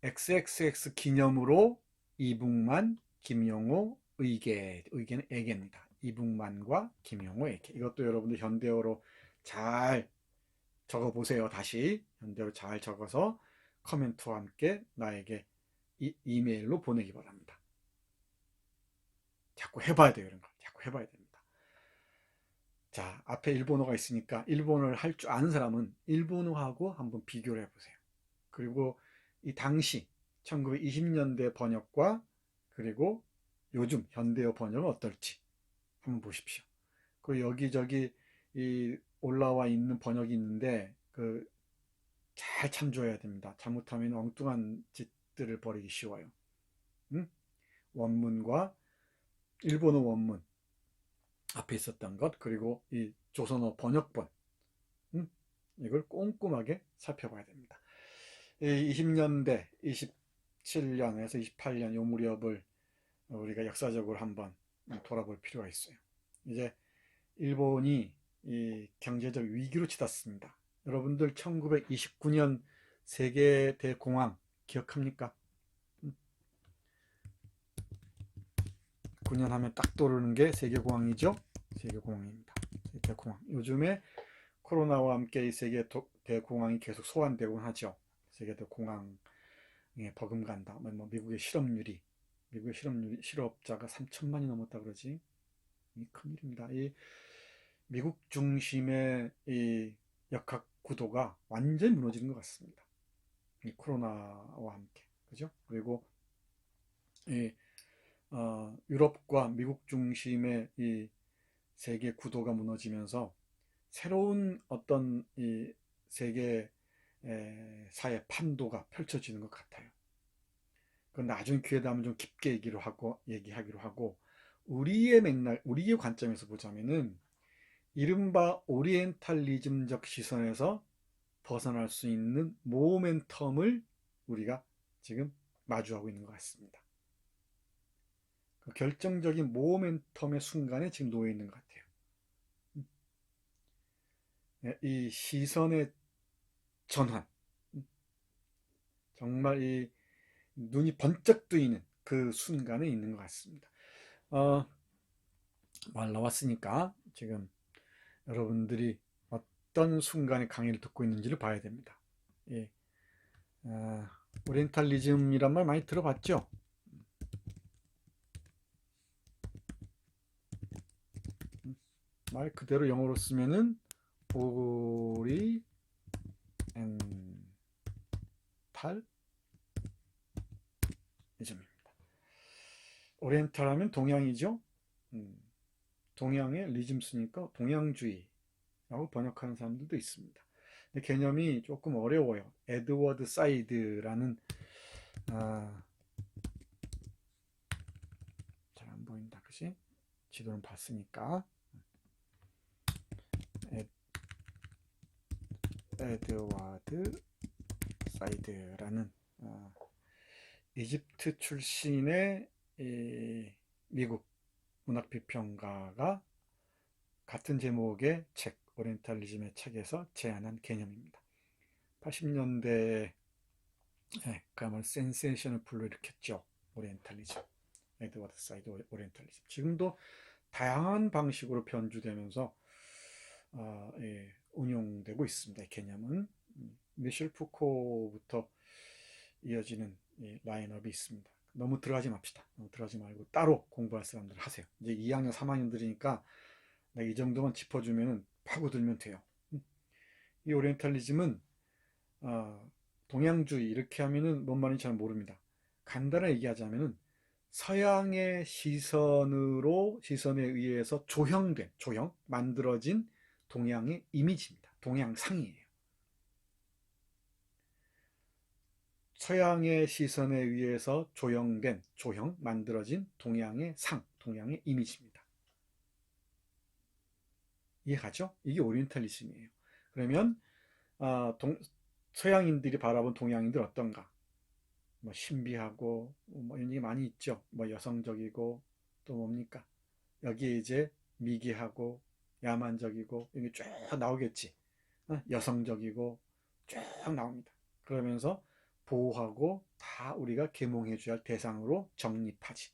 XXX 기념으로 이북만, 김용호, 의계는 애계입니다. 이북만과 김용호, 애계. 이것도 여러분들 현대어로 잘 적어보세요. 다시 현대어로 잘 적어서 커멘트와 함께 나에게 이메일로 보내기 바랍니다. 자꾸 해봐야 돼요. 이런 거 자꾸 해봐야 됩니다. 자, 앞에 일본어가 있으니까 일본어를 할 줄 아는 사람은 일본어하고 한번 비교를 해보세요. 그리고 이 당시 1920년대 번역과 그리고 요즘 현대어 번역은 어떨지 한번 보십시오. 그리고 여기저기 올라와 있는 번역이 있는데 잘 참조해야 됩니다. 잘못하면 엉뚱한 짓들을 벌이기 쉬워요. 원문과 일본어 원문 앞에 있었던 것 그리고 이 조선어 번역본 이걸 꼼꼼하게 살펴봐야 됩니다. 20년대 27년에서 28년 요 무렵을 우리가 역사적으로 한번 돌아볼 필요가 있어요. 이제 일본이 이 경제적 위기로 치닫습니다. 여러분들 1929년 세계 대공황 기억합니까? 9년 하면 딱 떠오르는 게 세계공황이죠. 세계공황입니다. 대공황. 요즘에 코로나와 함께 이 세계 대공황이 계속 소환되곤 하죠. 세계 대공황에 버금간다. 뭐 미국의 실업자가 3천만이 넘었다 그러지. 이 큰일입니다. 이 미국 중심의 이 역학 구도가 완전히 무너지는 것 같습니다. 이 코로나와 함께, 그죠? 그리고 이 유럽과 미국 중심의 이 세계 구도가 무너지면서 새로운 어떤 이 세계 사회 판도가 펼쳐지는 것 같아요. 그건 나중에 기회 되면 좀 깊게 얘기하기로 하고, 우리의 관점에서 보자면은 이른바 오리엔탈리즘적 시선에서 벗어날 수 있는 모멘텀을 우리가 지금 마주하고 있는 것 같습니다. 그 결정적인 모멘텀의 순간에 지금 놓여 있는 것 같아요. 이 시선의 전환, 정말 이 눈이 번쩍 뜨이는 그 순간에 있는 것 같습니다. 말 나왔으니까 지금 여러분들이 어떤 순간에 강의를 듣고 있는지를 봐야 됩니다. 예. 오리엔탈리즘이란 말 많이 들어봤죠? 말 그대로 영어로 쓰면은 오리엔탈 리즘입니다. 오리엔탈 하면 동양이죠. 동양의 리즘 쓰니까 동양주의라고 번역하는 사람들도 있습니다. 근데 개념이 조금 어려워요. 에드워드 사이드라는 잘 안 보인다, 그지? 지도는 봤으니까. 에드워드 사이드라는 이집트 출신의 미국 문학비평가가 같은 제목의 책, 오리엔탈리즘의 책에서 제안한 개념입니다. 80년대에 그야말로 센세이션을 불러일으켰죠. 오리엔탈리즘, 에드워드 사이드 오리엔탈리즘. 지금도 다양한 방식으로 변주되면서 운용되고 있습니다. 개념은 미셸 푸코부터 이어지는 라인업이 있습니다. 너무 들어가지 맙시다. 너무 들어가지 말고 따로 공부할 사람들 하세요. 이제 2학년, 3학년들이니까 이 정도만 짚어주면 파고들면 돼요. 이 오리엔탈리즘은 동양주의 이렇게 하면은 뭔 말인지 잘 모릅니다. 간단하게 얘기하자면은 서양의 시선에 의해서 만들어진 동양의 이미지입니다. 동양상이에요. 서양의 시선에 의해서 만들어진 동양의 동양의 이미지입니다. 이해가죠? 이게 오리엔탈리즘이에요. 그러면 서양인들이 바라본 동양인들 어떤가? 뭐 신비하고 뭐 이런 게 많이 있죠. 뭐 여성적이고 또 뭡니까? 여기에 이제 미개하고 야만적이고 이게 쫙 나오겠지. 여성적이고 쫙 나옵니다. 그러면서 보호하고 다 우리가 계몽해줘야 할 대상으로 정립하지.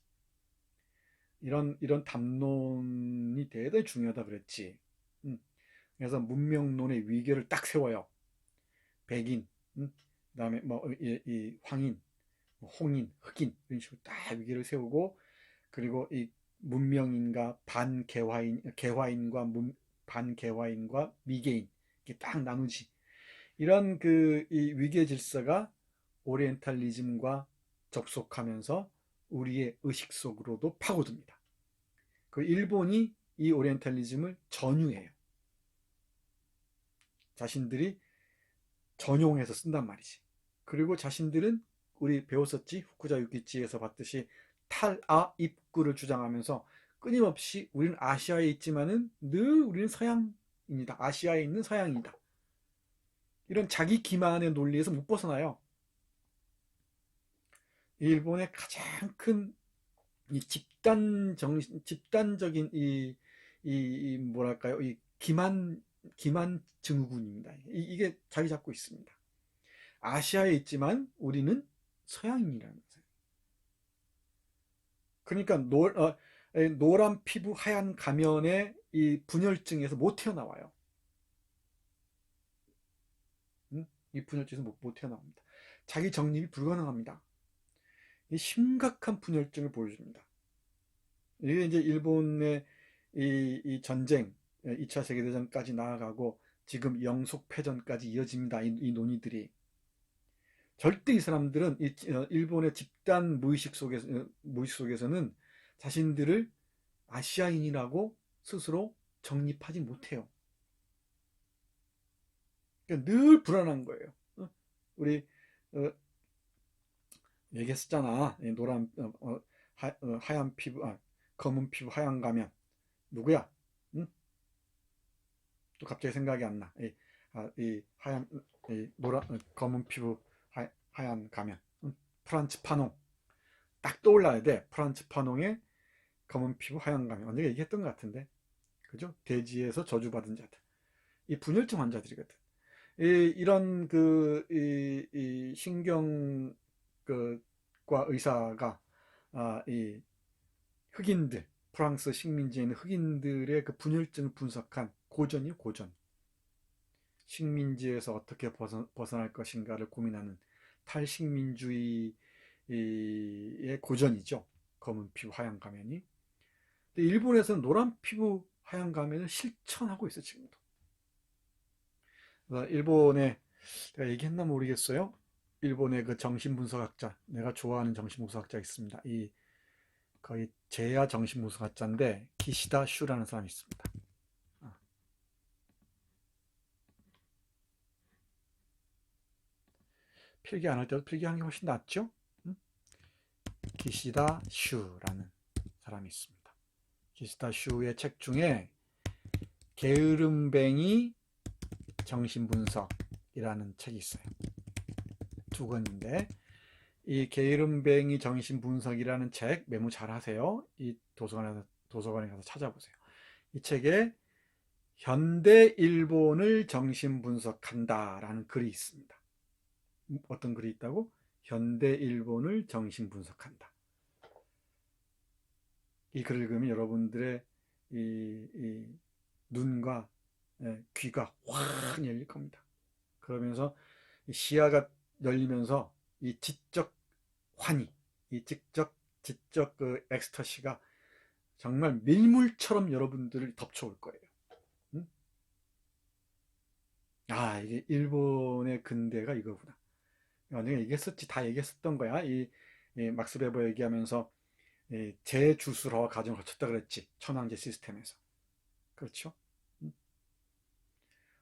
이런 담론이 대단히 중요하다 그랬지. 그래서 문명론의 위계를 딱 세워요. 백인, 그다음에 뭐 이 황인, 홍인, 흑인 이런 식으로 딱 위계를 세우고 그리고 이 문명인과 개화인과 반개화인과 미개인 이렇게 딱 나누지. 이런 이 위계 질서가 오리엔탈리즘과 접속하면서 우리의 의식 속으로도 파고듭니다. 그 일본이 이 오리엔탈리즘을 전유해요. 자신들이 전용해서 쓴단 말이지. 그리고 자신들은 우리 배웠었지, 후쿠자 유키치에서 봤듯이 탈아 입구를 주장하면서 끊임없이 우리는 아시아에 있지만은 늘 우리는 서양입니다. 아시아에 있는 서양이다. 이런 자기 기만의 논리에서 못 벗어나요. 일본의 가장 큰 이 집단적인 뭐랄까요, 이 기만 증후군입니다. 이게 자리 잡고 있습니다. 아시아에 있지만 우리는 서양인이라는 거예요. 그러니까 노란 피부 하얀 가면의 이 분열증에서 못 태어나와요. 이 분열증에서 못 태어나옵니다. 자기 정립이 불가능합니다. 이 심각한 분열증을 보여줍니다. 이게 이제 일본의 이 전쟁, 2차 세계대전까지 나아가고 지금 영속패전까지 이어집니다. 이 논의들이. 절대 이 사람들은 일본의 집단 무의식 속에서는 자신들을 아시아인이라고 스스로 정립하지 못해요. 그러니까 늘 불안한 거예요. 우리 얘기했었잖아. 노란 하얀 피부, 검은 피부 하얀 가면 누구야? 응? 또 갑자기 생각이 안 나. 이 하얀 노란 검은 피부 하얀 가면, 응? 프란츠 파농. 딱 떠올라야 돼. 프란츠 파농의 검은 피부 하얀 가면. 언제가 얘기했던 것 같은데, 그죠? 대지에서 저주받은 자들. 이 분열증 환자들이거든. 이런 이 신경 과 의사가 이 흑인들, 프랑스 식민지에 있는 흑인들의 그 분열증을 분석한 고전이요, 고전. 식민지에서 어떻게 벗어날 것인가를 고민하는 탈식민주의의 고전이죠. 검은 피부 하얀 가면이. 근데 일본에서는 노란 피부 하얀 가면을 실천하고 있어, 지금도. 일본에, 내가 얘기했나 모르겠어요. 일본의 그 정신분석학자, 내가 좋아하는 정신분석학자 있습니다. 거의 제야 정신분석학자인데 기시다 슈라는 사람이 있습니다. 필기 안 할 때도 필기하는 게 훨씬 낫죠? 기시다 슈라는 사람이 있습니다. 기시다 슈의 책 중에 게으름뱅이 정신분석이라는 책이 있어요. 두 권인데 이 게으름뱅이 정신분석이라는 책 메모 잘 하세요. 이 도서관에 가서 찾아보세요. 이 책에 현대 일본을 정신분석한다라는 글이 있습니다. 어떤 글이 있다고? 현대 일본을 정신분석한다. 이 글을 읽으면 여러분들의 이 눈과 귀가 확 열릴 겁니다. 그러면서 시야가 열리면서 이 지적 환희, 이 지적 그 엑스터시가 정말 밀물처럼 여러분들을 덮쳐올 거예요. 응? 이게 일본의 근대가 이거구나. 내가 얘기했었지, 다 얘기했었던 거야. 막스 베버 얘기하면서 재주술화와 과정을 거쳤다 그랬지. 천황제 시스템에서. 그렇죠?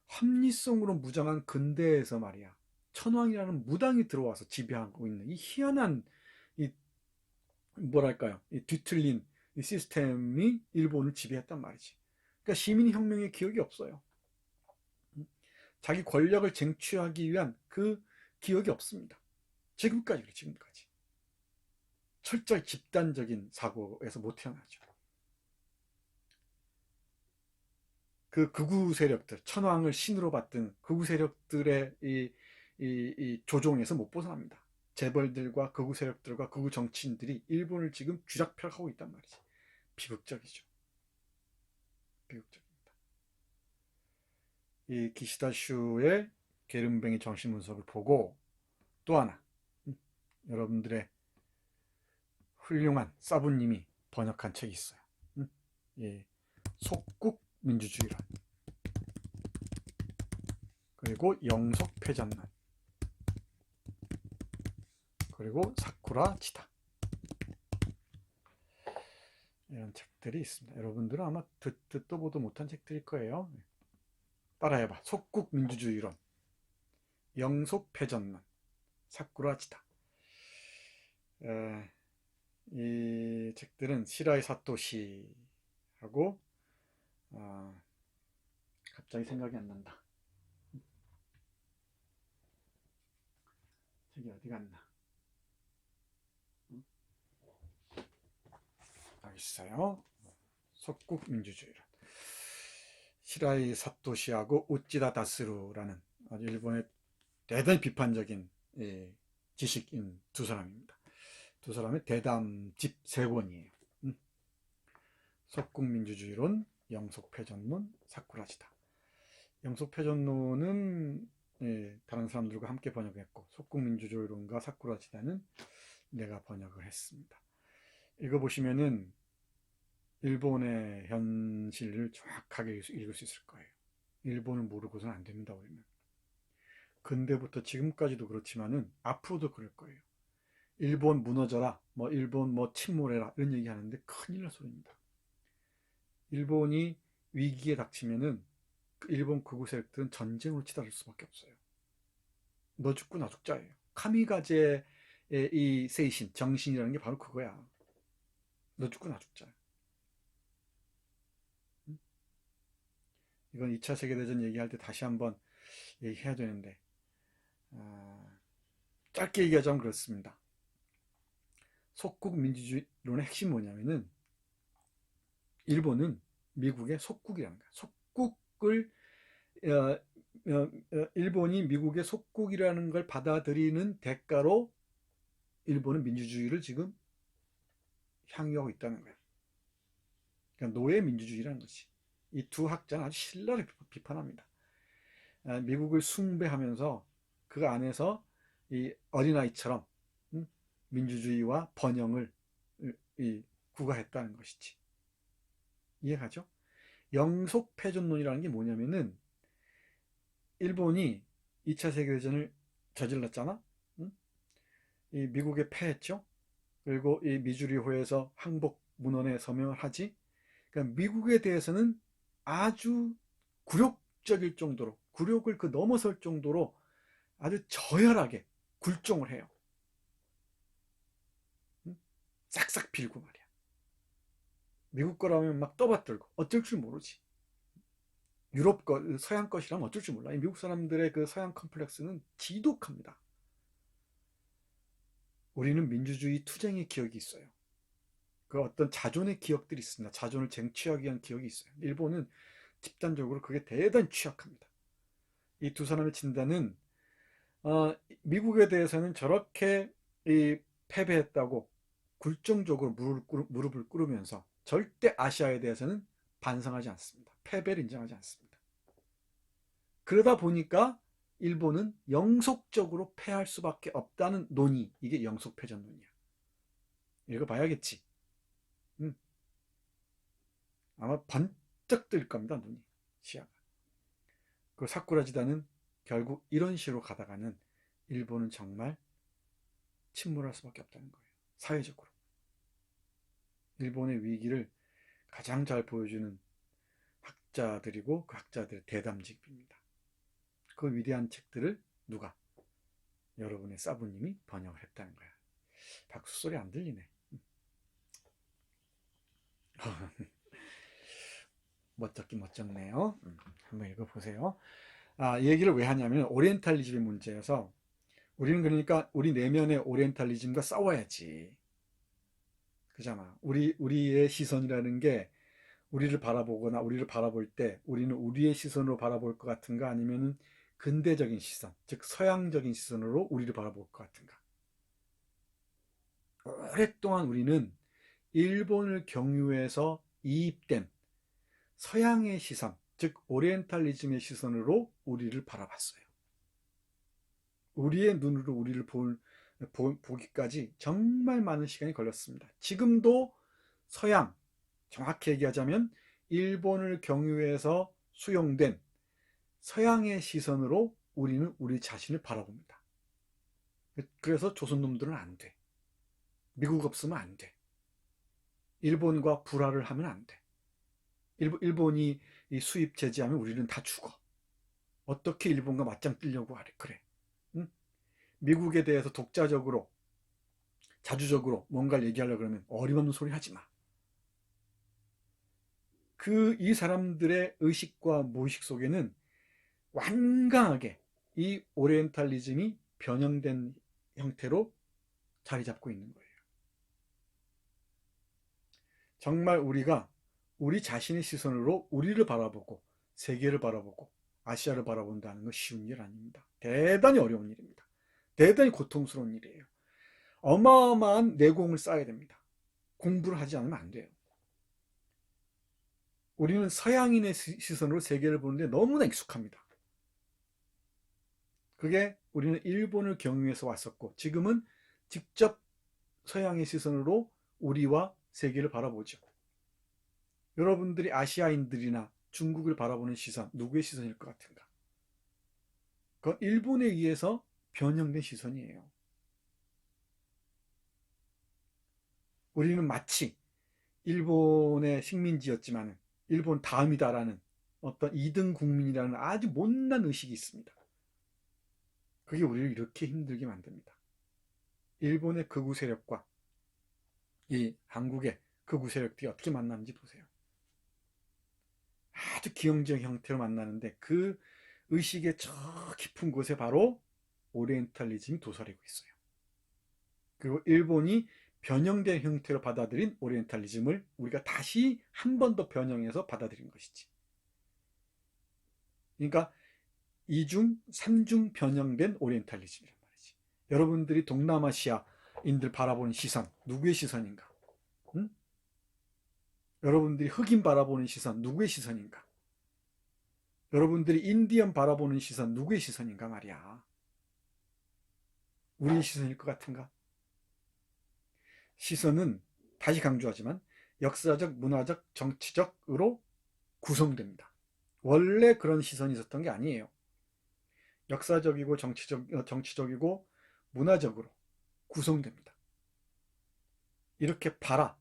합리성으로 무장한 근대에서 말이야. 천황이라는 무당이 들어와서 지배하고 있는 이 희한한 이 뭐랄까요? 이 뒤틀린 이 시스템이 일본을 지배했단 말이지. 그러니까 시민혁명의 기억이 없어요. 자기 권력을 쟁취하기 위한 그 기억이 없습니다. 지금까지 그래, 지금까지. 철저히 집단적인 사고에서 못 태어나죠. 그 극우 세력들, 천황을 신으로 받던 극우 세력들의 이 조종에서 못 벗어납니다. 재벌들과 극우 세력들과 극우 정치인들이 일본을 지금 쥐락펴락하고 있단 말이지. 비극적이죠. 비극적입니다. 이 기시다 슈의 게으름뱅이 정신분석을 보고 또 하나, 여러분들의 훌륭한 사부님이 번역한 책이 있어요. 속국 민주주의론, 그리고 영속패전론, 그리고 사쿠라 치다, 이런 책들이 있습니다. 여러분들은 아마 듣도 보도 못한 책들일 거예요. 따라해봐. 속국 민주주의론, 영속패전론, 사쿠라 치다. 이 책들은 시라이 사토시하고 갑자기 생각이 안 난다. 책이 어디 갔나? 있어요. 속국민주주의론. 시라이 사토시하고 우찌다 다스루라는 아주 일본의 대단히 비판적인 지식인 두 사람입니다. 두 사람의 대담집 세 권이에요. 속국민주주의론, 영속패전론, 사쿠라지다. 영속패전론은 다른 사람들과 함께 번역했고, 속국민주주의론과 사쿠라지다는 내가 번역을 했습니다. 읽어보시면은 일본의 현실을 정확하게 읽을 수 있을 거예요. 일본을 모르고서는 안 됩니다, 우리는. 근대부터 지금까지도 그렇지만은 앞으로도 그럴 거예요. 일본 무너져라, 일본 침몰해라 이런 얘기 하는데 큰일 날 소리입니다. 일본이 위기에 닥치면은 일본 극우 세력들은 전쟁으로 치달을 수밖에 없어요. 너 죽고 나 죽자예요. 카미가제의 이 세이신, 정신이라는 게 바로 그거야. 너 죽고 나 죽자. 이건 2차 세계대전 얘기할 때 다시 한번 얘기해야 되는데 짧게 얘기하자면 그렇습니다. 속국 민주주의론의 핵심이 뭐냐면은 일본은 미국의 속국이라는 거야. 속국을 일본이 미국의 속국이라는 걸 받아들이는 대가로 일본은 민주주의를 지금 향유하고 있다는 거야. 그러니까 노예 민주주의라는 것이. 이 두 학자는 아주 신랄하게 비판합니다. 미국을 숭배하면서 그 안에서 이 어린아이처럼 민주주의와 번영을 구가했다는 것이지. 이해가죠? 영속패전론이라는 게 뭐냐면은 일본이 2차 세계대전을 저질렀잖아. 이 미국에 패했죠. 그리고 이 미주리호에서 항복 문헌에 서명을 하지. 그러니까 미국에 대해서는 아주 굴욕적일 정도로, 굴욕을 그 넘어설 정도로 아주 저열하게 굴종을 해요. 싹싹 빌고 말이야. 미국 거라면 막 떠받들고 어쩔 줄 모르지. 유럽 것, 서양 것이라면 어쩔 줄 몰라. 미국 사람들의 그 서양 컴플렉스는 지독합니다. 우리는 민주주의 투쟁의 기억이 있어요. 그 어떤 자존의 기억들이 있습니다. 자존을 쟁취하기 위한 기억이 있어요. 일본은 집단적으로 그게 대단히 취약합니다. 이 두 사람의 진단은 미국에 대해서는 저렇게 패배했다고 굴종적으로 무릎을 꿇으면서 절대 아시아에 대해서는 반성하지 않습니다. 패배를 인정하지 않습니다. 그러다 보니까 일본은 영속적으로 패할 수밖에 없다는 논의, 이게 영속패전론이야. 읽어봐야겠지. 아마 번쩍 뜰 겁니다, 눈이, 시야가. 그 사쿠라지다는 결국 이런 식으로 가다가는 일본은 정말 침몰할 수밖에 없다는 거예요. 사회적으로. 일본의 위기를 가장 잘 보여주는 학자들이고 그 학자들의 대담집입니다. 그 위대한 책들을 누가? 여러분의 사부님이 번역을 했다는 거야. 박수 소리 안 들리네. 멋쩍긴 멋쩍네요. 한번 읽어보세요. 얘기를 왜 하냐면 오리엔탈리즘의 문제여서 우리는 그러니까 우리 내면의 오리엔탈리즘과 싸워야지. 그잖아. 우리의 시선이라는 게 우리를 바라보거나 우리를 바라볼 때 우리는 우리의 시선으로 바라볼 것 같은가 아니면은 근대적인 시선, 즉 서양적인 시선으로 우리를 바라볼 것 같은가. 오랫동안 우리는 일본을 경유해서 이입된 서양의 시선, 즉 오리엔탈리즘의 시선으로 우리를 바라봤어요. 우리의 눈으로 우리를 보기까지 정말 많은 시간이 걸렸습니다. 지금도 서양, 정확히 얘기하자면 일본을 경유해서 수용된 서양의 시선으로 우리는 우리 자신을 바라봅니다. 그래서 조선놈들은 안 돼. 미국 없으면 안 돼. 일본과 불화를 하면 안 돼. 일본이 수입 제재하면 우리는 다 죽어. 어떻게 일본과 맞짱 뜨려고 하래. 그래. 응? 미국에 대해서 독자적으로 자주적으로 뭔가를 얘기하려고 그러면 어림없는 소리 하지 마. 이 사람들의 의식과 무의식 속에는 완강하게 이 오리엔탈리즘이 변형된 형태로 자리 잡고 있는 거예요. 정말 우리가 우리 자신의 시선으로 우리를 바라보고 세계를 바라보고 아시아를 바라본다는 건 쉬운 일 아닙니다. 대단히 어려운 일입니다. 대단히 고통스러운 일이에요. 어마어마한 내공을 쌓아야 됩니다. 공부를 하지 않으면 안 돼요. 우리는 서양인의 시선으로 세계를 보는데 너무나 익숙합니다. 그게 우리는 일본을 경유해서 왔었고 지금은 직접 서양의 시선으로 우리와 세계를 바라보죠. 여러분들이 아시아인들이나 중국을 바라보는 시선, 누구의 시선일 것 같은가? 그건 일본에 의해서 변형된 시선이에요. 우리는 마치 일본의 식민지였지만 일본 다음이다라는 어떤 2등 국민이라는 아주 못난 의식이 있습니다. 그게 우리를 이렇게 힘들게 만듭니다. 일본의 극우 세력과 이 한국의 극우 세력들이 어떻게 만나는지 보세요. 아주 기형적 형태로 만나는데 그 의식의 저 깊은 곳에 바로 오리엔탈리즘이 도사리고 있어요. 그리고 일본이 변형된 형태로 받아들인 오리엔탈리즘을 우리가 다시 한 번 더 변형해서 받아들인 것이지. 그러니까 2중, 3중 변형된 오리엔탈리즘이란 말이지. 여러분들이 동남아시아인들 바라보는 시선, 누구의 시선인가? 응? 여러분들이 흑인 바라보는 시선, 누구의 시선인가? 여러분들이 인디언 바라보는 시선, 누구의 시선인가 말이야. 우리의 시선일 것 같은가? 시선은 다시 강조하지만 역사적, 문화적, 정치적으로 구성됩니다. 원래 그런 시선이 있었던 게 아니에요. 역사적이고 정치적이고 문화적으로 구성됩니다. 이렇게 봐라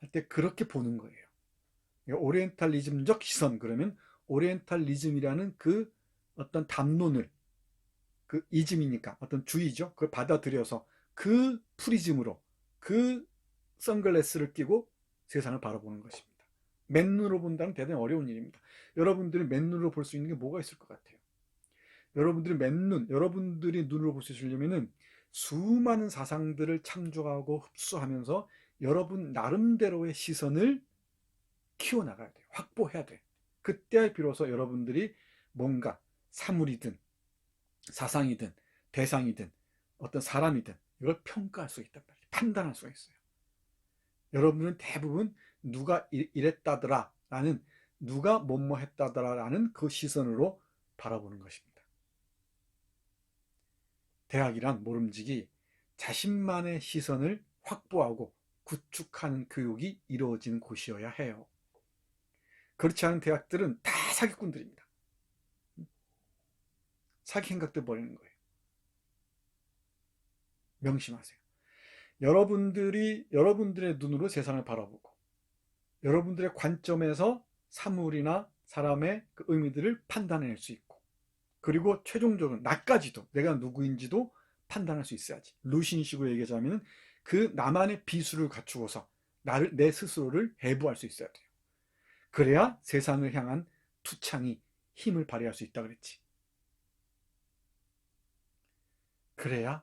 할 때 그렇게 보는 거예요. 오리엔탈리즘적 시선, 그러면 오리엔탈리즘이라는 그 어떤 담론을, 그 이즘이니까 어떤 주의죠. 그걸 받아들여서 그 프리즘으로 그 선글라스를 끼고 세상을 바라보는 것입니다. 맨눈으로 본다는 대단히 어려운 일입니다. 여러분들이 맨눈으로 볼 수 있는 게 뭐가 있을 것 같아요? 여러분들이 맨눈, 여러분들이 눈으로 볼 수 있으려면은 수많은 사상들을 참조하고 흡수하면서 여러분 나름대로의 시선을 키워나가야 돼요. 확보해야 돼. 그때 비로소 여러분들이 뭔가 사물이든 사상이든 대상이든 어떤 사람이든 이걸 평가할 수 있단 말이에요. 판단할 수가 있어요. 여러분들은 대부분 누가 이랬다더라 라는, 누가 뭐뭐 했다더라 라는 그 시선으로 바라보는 것입니다. 대학이란 모름지기 자신만의 시선을 확보하고 구축하는 교육이 이루어지는 곳이어야 해요. 그렇지 않은 대학들은 다 사기꾼들입니다. 사기 행각들 벌이는 거예요. 명심하세요. 여러분들의 눈으로 세상을 바라보고 여러분들의 관점에서 사물이나 사람의 그 의미들을 판단해낼 수 있고, 그리고 최종적으로 나까지도 내가 누구인지도 판단할 수 있어야지. 루신식으로 얘기하자면 그 나만의 비수를 갖추고서 내 스스로를 해부할 수 있어야 돼요. 그래야 세상을 향한 투창이 힘을 발휘할 수 있다 그랬지. 그래야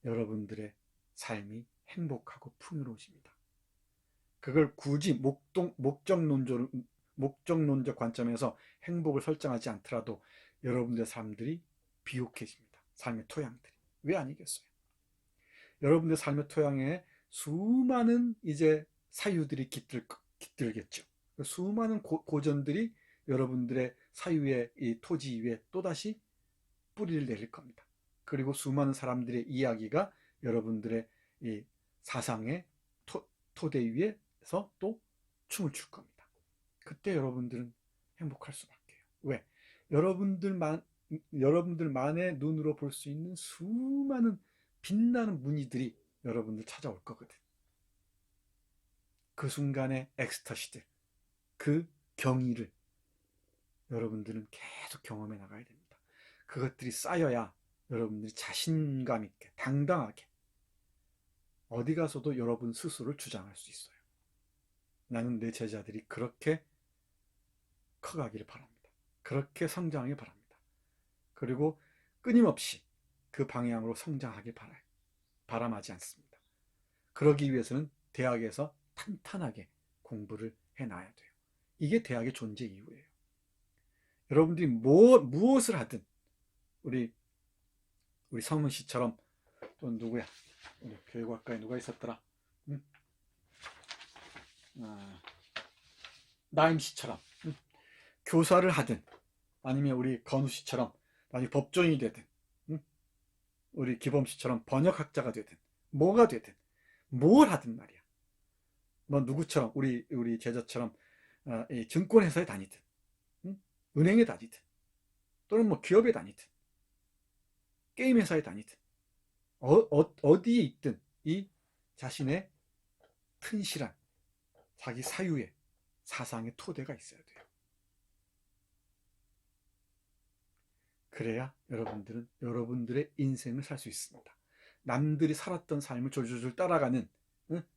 여러분들의 삶이 행복하고 풍요로워집니다. 그걸 굳이 목적론적 관점에서 행복을 설정하지 않더라도 여러분들의 삶들이 비옥해집니다. 삶의 토양들이. 왜 아니겠어요? 여러분들의 삶의 토양에 수많은 이제 사유들이 깃들겠죠. 수많은 고전들이 여러분들의 사유의 이 토지 위에 또다시 뿌리를 내릴 겁니다. 그리고 수많은 사람들의 이야기가 여러분들의 이 사상의 토대 위에서 또 춤을 출 겁니다. 그때 여러분들은 행복할 수밖에요. 왜? 여러분들만의 눈으로 볼 수 있는 수많은 빛나는 무늬들이 여러분들 찾아올 거거든. 그 순간의 엑스터시들, 그 경의를 여러분들은 계속 경험해 나가야 됩니다. 그것들이 쌓여야 여러분들이 자신감 있게 당당하게 어디 가서도 여러분 스스로를 주장할 수 있어요. 나는 내 제자들이 그렇게 커가기를 바랍니다. 그렇게 성장하길 바랍니다. 그리고 끊임없이 그 방향으로 성장하길 바람하지 않습니다. 그러기 위해서는 대학에서 탄탄하게 공부를 해놔야 돼요. 이게 대학의 존재 이유예요. 여러분들이 무엇을 하든 우리 성문 씨처럼, 또 누구야? 우리 교육학과에 누가 있었더라? 응? 나임 씨처럼 교사를 하든, 아니면 우리 건우 씨처럼 나중에 법조인이 되든, 우리 기범 씨처럼 번역학자가 되든, 뭐가 되든, 뭘 하든 말이야. 뭐 누구처럼 우리 제자처럼 이 증권회사에 다니든, 은행에 다니든, 또는 뭐 기업에 다니든, 게임 회사에 다니든, 어디에 있든 이 자신의 튼실한 자기 사유의 사상의 토대가 있어야 돼요. 그래야 여러분들은 여러분들의 인생을 살 수 있습니다. 남들이 살았던 삶을 졸졸졸 따라가는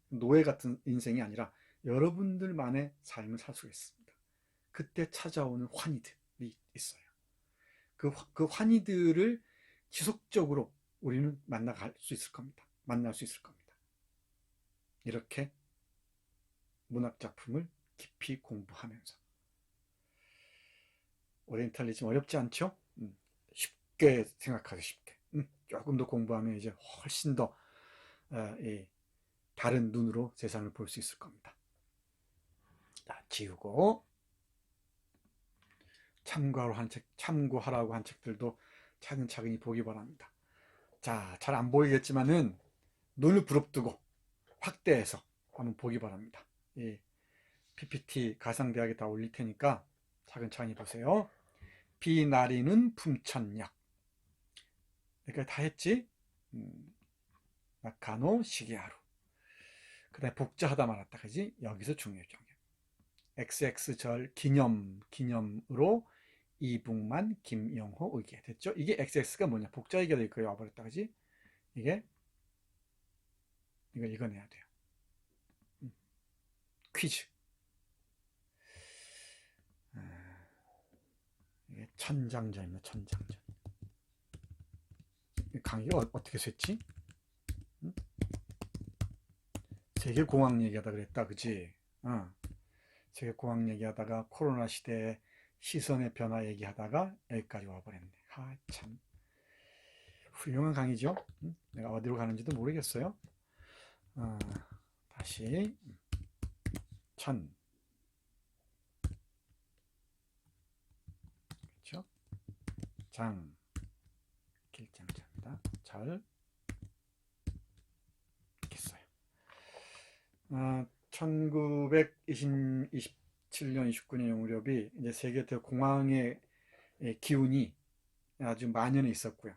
노예 같은 인생이 아니라 여러분들만의 삶을 살 수 있습니다. 그때 찾아오는 환희들이 있어요. 그 환희들을 지속적으로 우리는 만날 수 있을 겁니다. 이렇게 문학작품을 깊이 공부하면서. 오리엔탈리즘 어렵지 않죠? 쉽게 생각하세요. 쉽게. 조금 더 공부하면 이제 훨씬 더 다른 눈으로 세상을 볼 수 있을 겁니다. 자, 지우고 참고하라고 한 책들도 차근차근히 보기 바랍니다. 자, 잘 안 보이겠지만은 눈을 부릅뜨고 확대해서 한번 보기 바랍니다. 이 PPT 가상대학에 다 올릴 테니까 차근차근히 보세요. 비나리는 품천약. 여기까지 다 했지? 나카노 시게하루. 그 다음에 복자하다 말았다. 그지? 여기서 중요해요. XX절 기념으로 이북만 김영호 의계. 됐죠? 이게 XX가 뭐냐? 복자 의계가 여기까지 와버렸다. 그지? 이거 읽어내야 돼요. 퀴즈. 이게 천장전입니다. 천장전. 강의가 어떻게 샜지? 세계공황 얘기하다 그랬다. 그지? 세계공황 얘기하다가 코로나 시대에 시선의 변화 얘기하다가 여기까지 와버렸네. 참 훌륭한 강의죠. 내가 어디로 가는지도 모르겠어요. 다시 그렇죠? 길장자입니다. 잘 읽겠어요. 1927년 29년 무렵이 이제 세계 대공황의 기운이 아주 만연해 있었고요.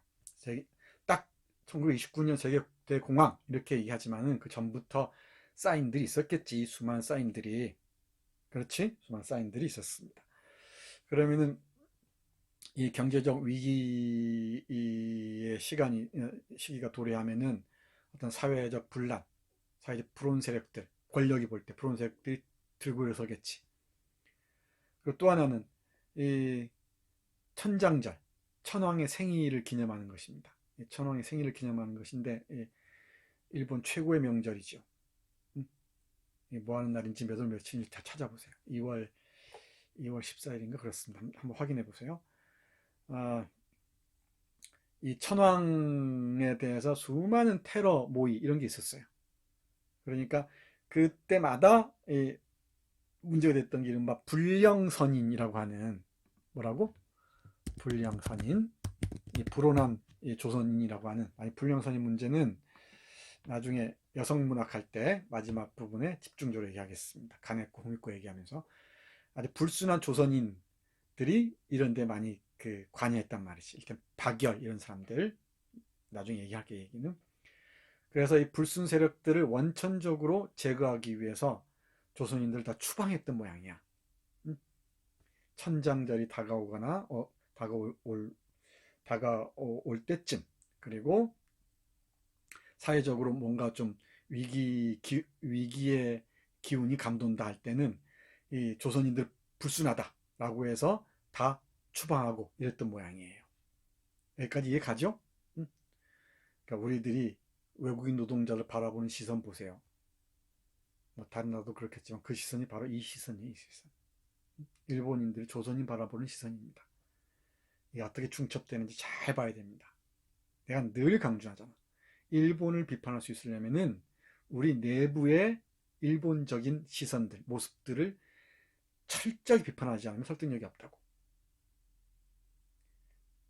딱 1929년 세계 대공황 이렇게 얘기하지만은 그 전부터 사인들이 있었겠지. 수많은 사인들이. 그렇지? 수많은 사인들이 있었습니다. 그러면은 이 경제적 위기의 시기가 도래하면은 어떤 사회적 분란, 사회적 불온 세력들, 권력이 볼 때 불온 세력들이 들고 일어서겠지. 그리고 또 하나는 이 천장절, 천황의 생일을 기념하는 것입니다. 천황의 생일을 기념하는 것인데 일본 최고의 명절이죠. 뭐 하는 날인지 몇 월 며칠인지 다 찾아보세요. 2월 14일인가 그렇습니다. 한번 확인해 보세요. 이 천황에 대해서 수많은 테러 모의 이런 게 있었어요. 그러니까 그때마다 문제가 됐던 게 이른바 불령선인이라고 하는, 뭐라고? 불령선인, 불온한 조선인이라고 하는. 불령선인 문제는 나중에 여성문학 할 때 마지막 부분에 집중적으로 얘기하겠습니다. 가네코, 후미코 얘기하면서 아주 불순한 조선인들이 이런 데 많이 관여했단 말이지. 일단 박열 이런 사람들 나중에 얘기할게. 얘기는. 그래서 이 불순 세력들을 원천적으로 제거하기 위해서 조선인들을 다 추방했던 모양이야. 천장절이 다가오거나 다가올 때쯤, 그리고 사회적으로 뭔가 좀 위기의 기운이 감돈다 할 때는 이 조선인들 불순하다라고 해서 다 추방하고 이랬던 모양이에요. 여기까지 이해 가죠? 그러니까 우리들이 외국인 노동자를 바라보는 시선 보세요. 뭐 다른 나라도 그렇겠지만 그 시선이 바로 이 시선이에요. 이 시선. 일본인들이 조선인 바라보는 시선입니다. 이게 어떻게 중첩되는지 잘 봐야 됩니다. 내가 늘 강조하잖아. 일본을 비판할 수 있으려면은 우리 내부의 일본적인 시선들, 모습들을 철저히 비판하지 않으면 설득력이 없다고.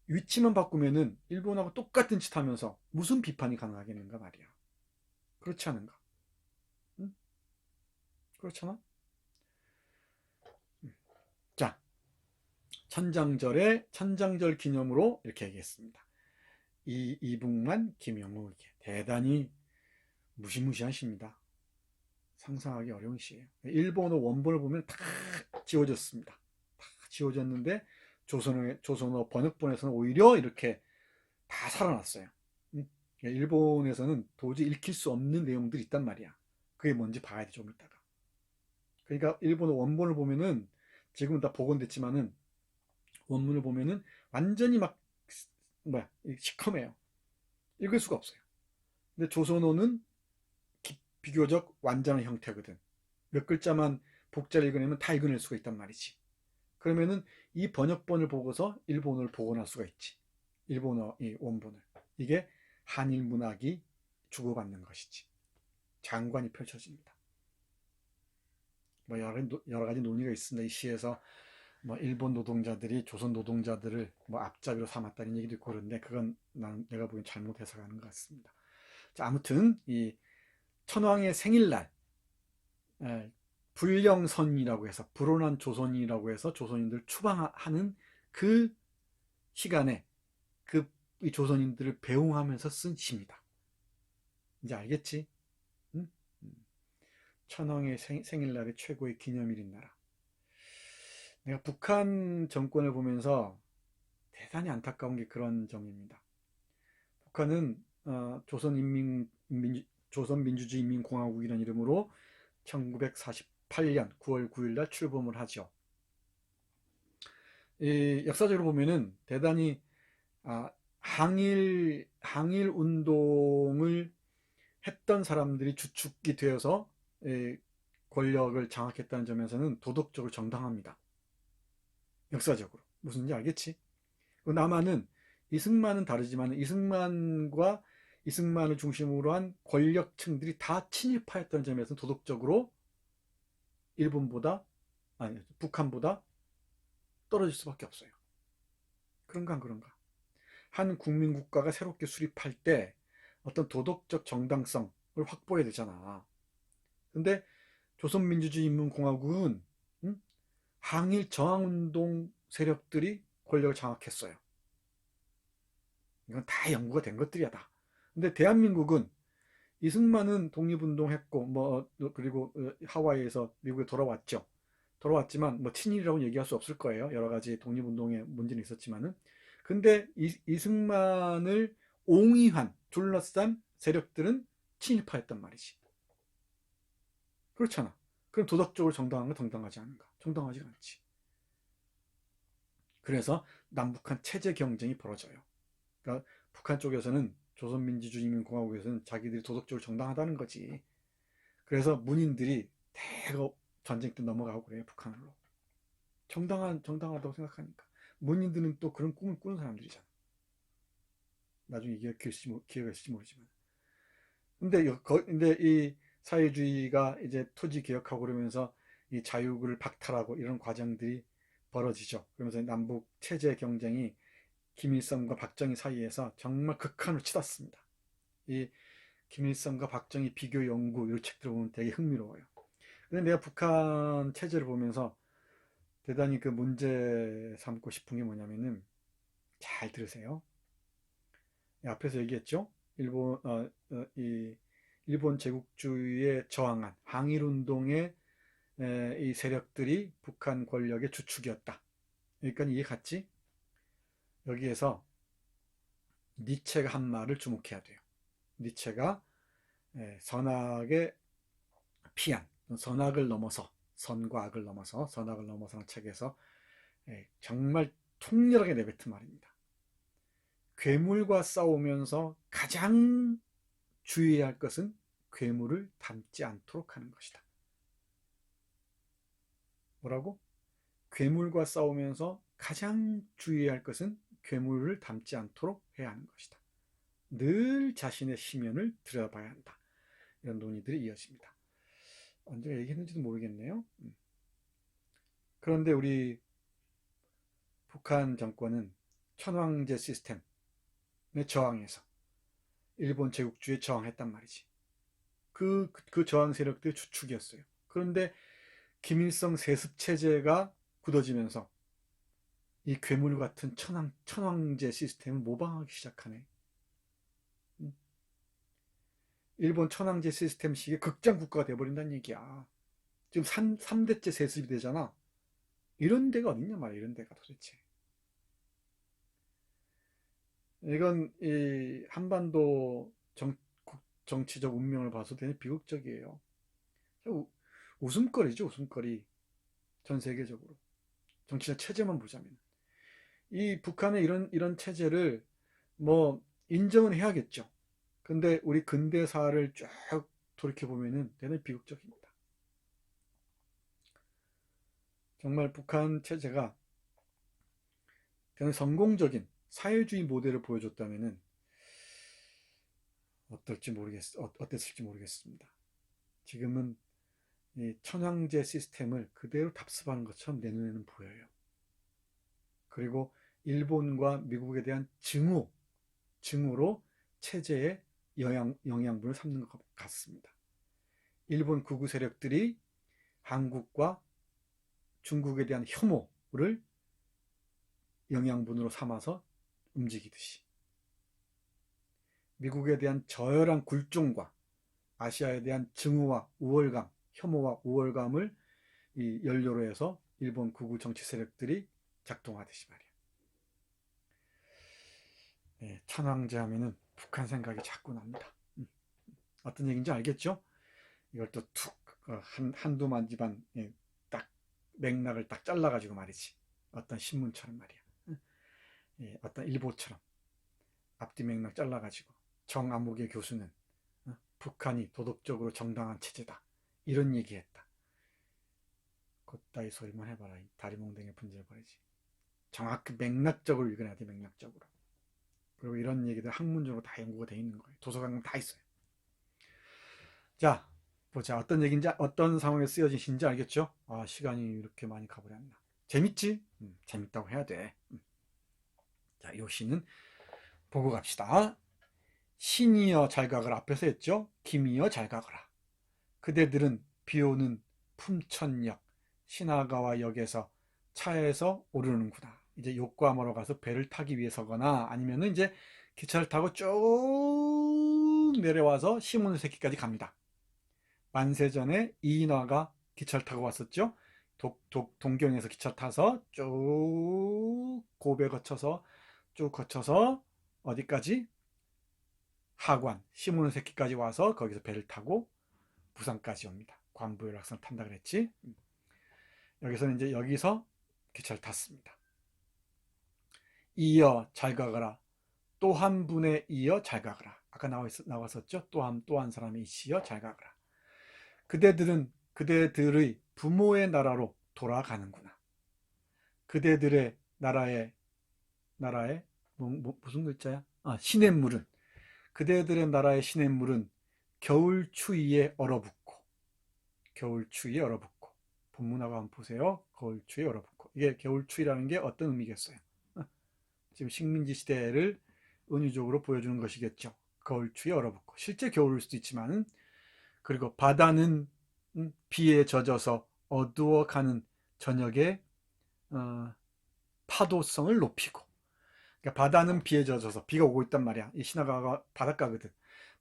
위치만 바꾸면은 일본하고 똑같은 짓 하면서 무슨 비판이 가능하겠는가 말이야. 그렇지 않은가? 응? 그렇잖아? 자, 천장절 기념으로 이렇게 얘기했습니다. 이북만 김영욱에게 대단히 무시무시한 시입니다. 상상하기 어려운 시예요. 일본어 원본을 보면 다 지워졌습니다. 다 지워졌는데 조선어 번역본에서는 오히려 이렇게 다 살아났어요. 일본에서는 도저히 읽힐 수 없는 내용들이 있단 말이야. 그게 뭔지 봐야 돼, 좀 이따가. 그러니까 일본어 원본을 보면은 지금은 다 복원됐지만은 원문을 보면은 완전히 막 시커매요. 읽을 수가 없어요. 근데 조선어는 비교적 완전한 형태거든. 몇 글자만 복자를 읽어내면 다 읽어낼 수가 있단 말이지. 그러면은 이 번역본을 보고서 일본어를 복원할 수가 있지. 일본어 이 원본을. 이게 한일 문학이 주고받는 것이지. 장관이 펼쳐집니다. 뭐 여러 가지 논의가 있습니다. 이 시에서 뭐 일본 노동자들이 조선 노동자들을 뭐 앞잡이로 삼았다는 얘기도 있고 그런데 그건 내가 보기엔 잘못 해석하는 것 같습니다. 자, 아무튼 이 천황의 생일날 불령선이라고 해서 불온한 조선이라고 해서 조선인들 추방하는 그 시간에 이 조선인들을 배웅하면서 쓴 시입니다. 이제 알겠지? 응? 천황의 생일날이 최고의 기념일인 나라. 내가 북한 정권을 보면서 대단히 안타까운 게 그런 점입니다. 북한은 조선민주주의인민공화국이라는 이름으로 1948년 9월 9일 날 출범을 하죠. 역사적으로 보면은 대단히 항일 운동을 했던 사람들이 주축이 되어서 권력을 장악했다는 점에서는 도덕적으로 정당합니다. 역사적으로. 무슨지 알겠지? 남한은 이승만은 다르지만 이승만을 중심으로 한 권력층들이 다 친일파였던 점에서 도덕적으로 북한보다 떨어질 수밖에 없어요. 그런가 안 그런가? 한 국민국가가 새롭게 수립할 때 어떤 도덕적 정당성을 확보해야 되잖아. 근데 조선민주주의인민공화국은 항일 저항운동 세력들이 권력을 장악했어요. 이건 다 연구가 된 것들이야 다. 근데 대한민국은 이승만은 독립운동했고 그리고 하와이에서 미국에 돌아왔지만 뭐 친일이라고 얘기할 수 없을 거예요. 여러 가지 독립운동에 문제는 있었지만은. 근데 이승만을 옹이한 둘러싼 세력들은 친일파였단 말이지. 그렇잖아. 그럼 도덕적으로 정당한가 정당하지 않은가? 정당하지 않지. 그래서 남북한 체제 경쟁이 벌어져요. 그러니까 북한 쪽에서는 조선민주주의인민공화국에서는 자기들이 도덕적으로 정당하다는 거지. 그래서 문인들이 대거 전쟁 때 넘어가고 그래요, 북한으로. 정당하다고 생각하니까. 문인들은 또 그런 꿈을 꾸는 사람들이잖아. 나중에 기회가 있을지 모르지만. 근데 이 사회주의가 이제 토지 개혁하고 그러면서 이 자유를 박탈하고 이런 과정들이 벌어지죠. 그러면서 남북 체제 경쟁이 김일성과 박정희 사이에서 정말 극한으로 치닫습니다. 이 김일성과 박정희 비교 연구 이런 책들을 보면 되게 흥미로워요. 근데 내가 북한 체제를 보면서 대단히 그 문제 삼고 싶은 게 뭐냐면은 잘 들으세요. 앞에서 얘기했죠. 일본 제국주의에 저항한 항일운동의 이 세력들이 북한 권력의 주축이었다. 그러니까 이해 갔지? 여기에서 니체가 한 말을 주목해야 돼요. 니체가 선악의 피한, 선악을 넘어서 선과 악을 넘어서 선악을 넘어서는 책에서 정말 통렬하게 내뱉은 말입니다. 괴물과 싸우면서 가장 주의해야 할 것은 괴물을 닮지 않도록 하는 것이다. 뭐라고? 괴물과 싸우면서 가장 주의해야 할 것은 괴물을 닮지 않도록 해야 하는 것이다. 늘 자신의 심연을 들여다봐야 한다. 이런 논의들이 이어집니다. 언제 얘기했는지도 모르겠네요. 그런데 우리 북한 정권은 천황제 시스템에 저항해서 일본 제국주의에 저항했단 말이지. 그 저항 세력들의 주축이었어요. 그런데 김일성 세습 체제가 굳어지면서 이 괴물 같은 천황제 시스템을 모방하기 시작하네. 일본 천황제 시스템식의 극장 국가가 돼버린다는 얘기야. 지금 3대째 세습이 되잖아. 이런 데가 어딨냐 말이야. 이런 데가 도대체. 이건 이 한반도 정치적 운명을 봐서 되게 비극적이에요. 웃음거리죠, 웃음거리. 전 세계적으로. 정치적 체제만 보자면. 이 북한의 이런 체제를 뭐 인정은 해야겠죠. 근데 우리 근대사를 쭉 돌이켜보면은 대단히 비극적입니다. 정말 북한 체제가 대단히 성공적인 사회주의 모델을 보여줬다면은 어땠을지 모르겠습니다. 지금은 이 천황제 시스템을 그대로 답습하는 것처럼 내 눈에는 보여요. 그리고 일본과 미국에 대한 증오로 체제에 영향분을 삼는 것 같습니다. 일본 극우 세력들이 한국과 중국에 대한 혐오를 영양분으로 삼아서 움직이듯이 미국에 대한 저열한 굴종과 아시아에 대한 증오와 우월감, 혐오와 우월감을 이 연료로 해서 일본 극우 정치 세력들이 작동하듯이 말이야. 네, 천황제 하면은 북한 생각이 자꾸 납니다. 어떤 얘기인지 알겠죠? 이걸 또 툭 한두 마디만 딱 맥락을 딱 잘라가지고 말이지. 어떤 신문처럼 말이야. 어떤 일보처럼 앞뒤 맥락 잘라가지고 정암묵의 교수는 북한이 도덕적으로 정당한 체제다. 이런 얘기했다. 그따위 소리만 해봐라. 다리몽댕이 분질버리지. 정확히 맥락적으로 읽어내야 돼. 맥락적으로. 그리고 이런 얘기들 학문적으로 다 연구가 돼 있는 거예요. 도서관에 다 있어요. 자, 보자. 어떤 얘기인지, 어떤 상황에 쓰여진 시인지 알겠죠? 아, 시간이 이렇게 많이 가버렸나. 재밌지? 재밌다고 해야 돼. 자, 요 시는 보고 갑시다. 신이여 잘 가거라. 앞에서 했죠? 김이여 잘 가거라. 그대들은 비오는 품천역 신하가와 역에서 차에서 오르는구나. 이제 요코하마로 가서 배를 타기 위해서거나 아니면은 이제 기차를 타고 쭉 내려와서 시모노세키까지 갑니다. 만세전에 이인화가 기차를 타고 왔었죠. 동경에서 기차 타서 쭉 고베 거쳐서 쭉 거쳐서 어디까지? 하관 시모노세키까지 와서 거기서 배를 타고 부산까지 옵니다. 관부열악선 탄다 그랬지. 여기서는 이제 여기서 기차를 탔습니다. 이어 잘 가거라. 또 한 분에 이어 잘 가거라. 아까 나왔었죠. 또 한 사람이 이시어 잘 가거라. 그대들의 부모의 나라로 돌아가는구나. 그대들의 나라의 무슨 글자야? 시냇물은 그대들의 나라의 시냇물은 겨울 추위에 얼어붙고 본문하고 한번 보세요. 겨울 추위에 얼어붙고 이게 겨울 추위라는 게 어떤 의미겠어요? 지금 식민지 시대를 은유적으로 보여주는 것이겠죠. 겨울 추위에 얼어붙고 실제 겨울일 수도 있지만 그리고 바다는 비에 젖어서 어두워가는 저녁에 파도성을 높이고 그러니까 바다는 비에 젖어서 비가 오고 있단 말이야. 이 시나가가 바닷가거든.